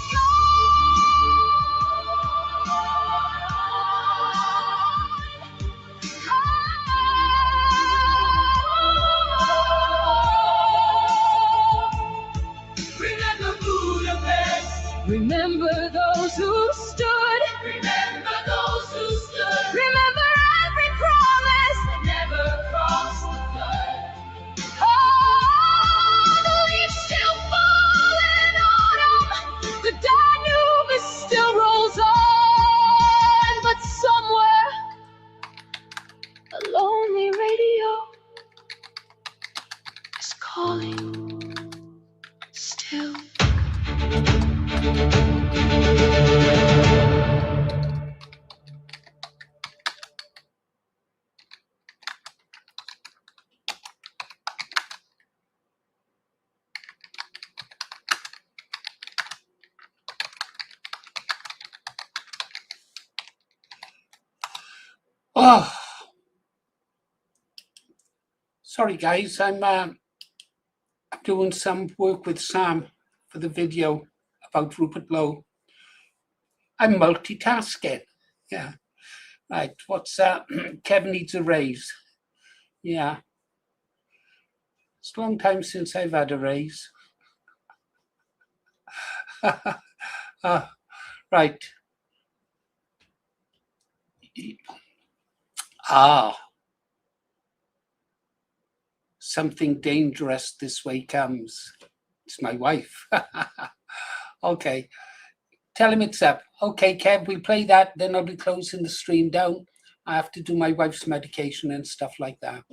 Oh, sorry guys, I'm doing some work with Sam for the video about Rupert Lowe. I'm multitasking. Yeah. Right. What's that? Kevin needs a raise. Yeah. It's a long time since I've had a raise. Right. Something dangerous this way comes. It's my wife. Okay. Tell him it's up. Okay, Kev, we play that, then I'll be closing the stream down. I have to do my wife's medication and stuff like that.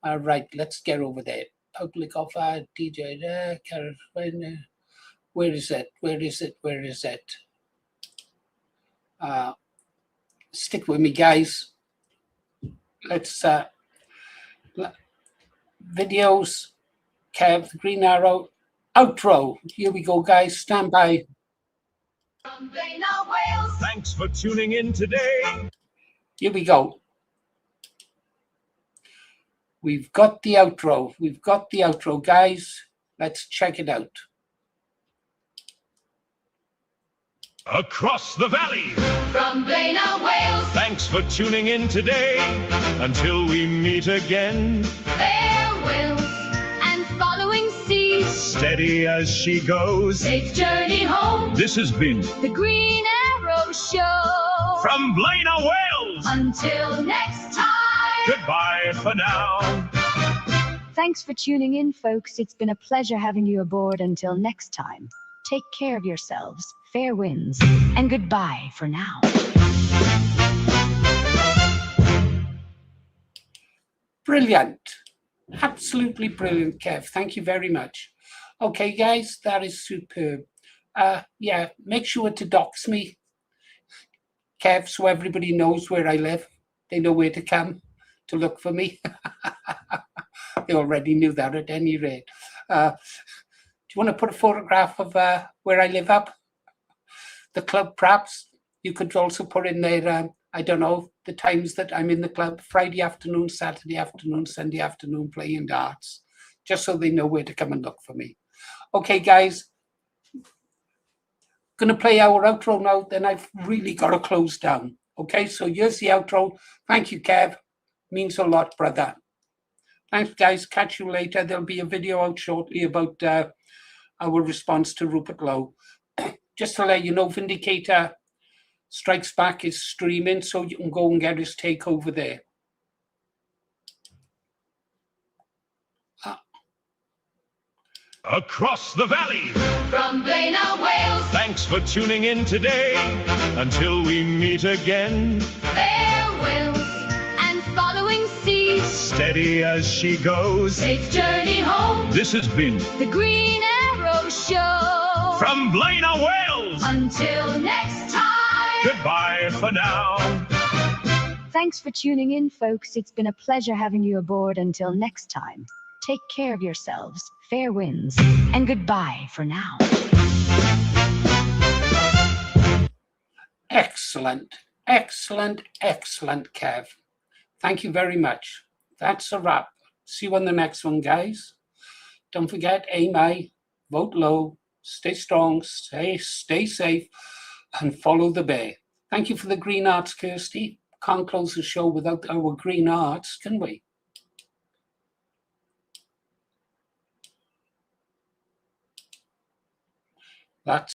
All right, let's get over there. Public offer, DJ there, where is it? Where is it? Where is it? Stick with me, guys. Let's videos, Kev, the green arrow, outro. Here we go, guys. Stand by. Thanks for tuning in today. Here we go. We've got the outro. We've got the outro, guys. Let's check it out. Across the valley. From Blaina, Wales. Thanks for tuning in today. Until we meet again. Farewells and following seas. Steady as she goes. Safe journey home. This has been The Green Arrow Show. from Blaina, Wales. Until next time. Goodbye for now. Thanks for tuning in, folks. It's been a pleasure having you aboard. Until next time, take care of yourselves, fair winds, and goodbye for now. Brilliant. Absolutely brilliant, Kev. Thank you very much. Okay, guys, that is superb. Yeah, make sure to dox me, Kev, so everybody knows where I live. They know where to come to look for me. They already knew that at any rate. Do you want to put a photograph of where I live up? The club, perhaps? You could also put in there, I don't know, the times that I'm in the club, Friday afternoon, Saturday afternoon, Sunday afternoon, playing darts, just so they know where to come and look for me. Okay, guys, going to play our outro now, then I've really got to close down. Okay, so here's the outro. Thank you, Kev. Means a lot, brother. Thanks, guys. Catch you later. There'll be a video out shortly about our response to Rupert Lowe. Just to let you know, Vindicator Strikes Back is streaming, so you can go and get his take over there. Across the valley. From Blaina, Wales. Thanks for tuning in today. Until we meet again. Farewells and following seas. Steady as she goes. Safe journey home. This has been The Green Arrow Show. from Blaina, Wales. Until next time. Goodbye for now. Thanks for tuning in, folks. It's been a pleasure having you aboard. Until next time, take care of yourselves, fair winds, and goodbye for now. Excellent, excellent, excellent, Kev. Thank you very much. That's a wrap. See you on the next one, guys. Don't forget, aim high, vote low, stay strong, stay safe, and follow the bear. Thank you for the green arts, Kirsty. Can't close the show without our green arts, can we? That's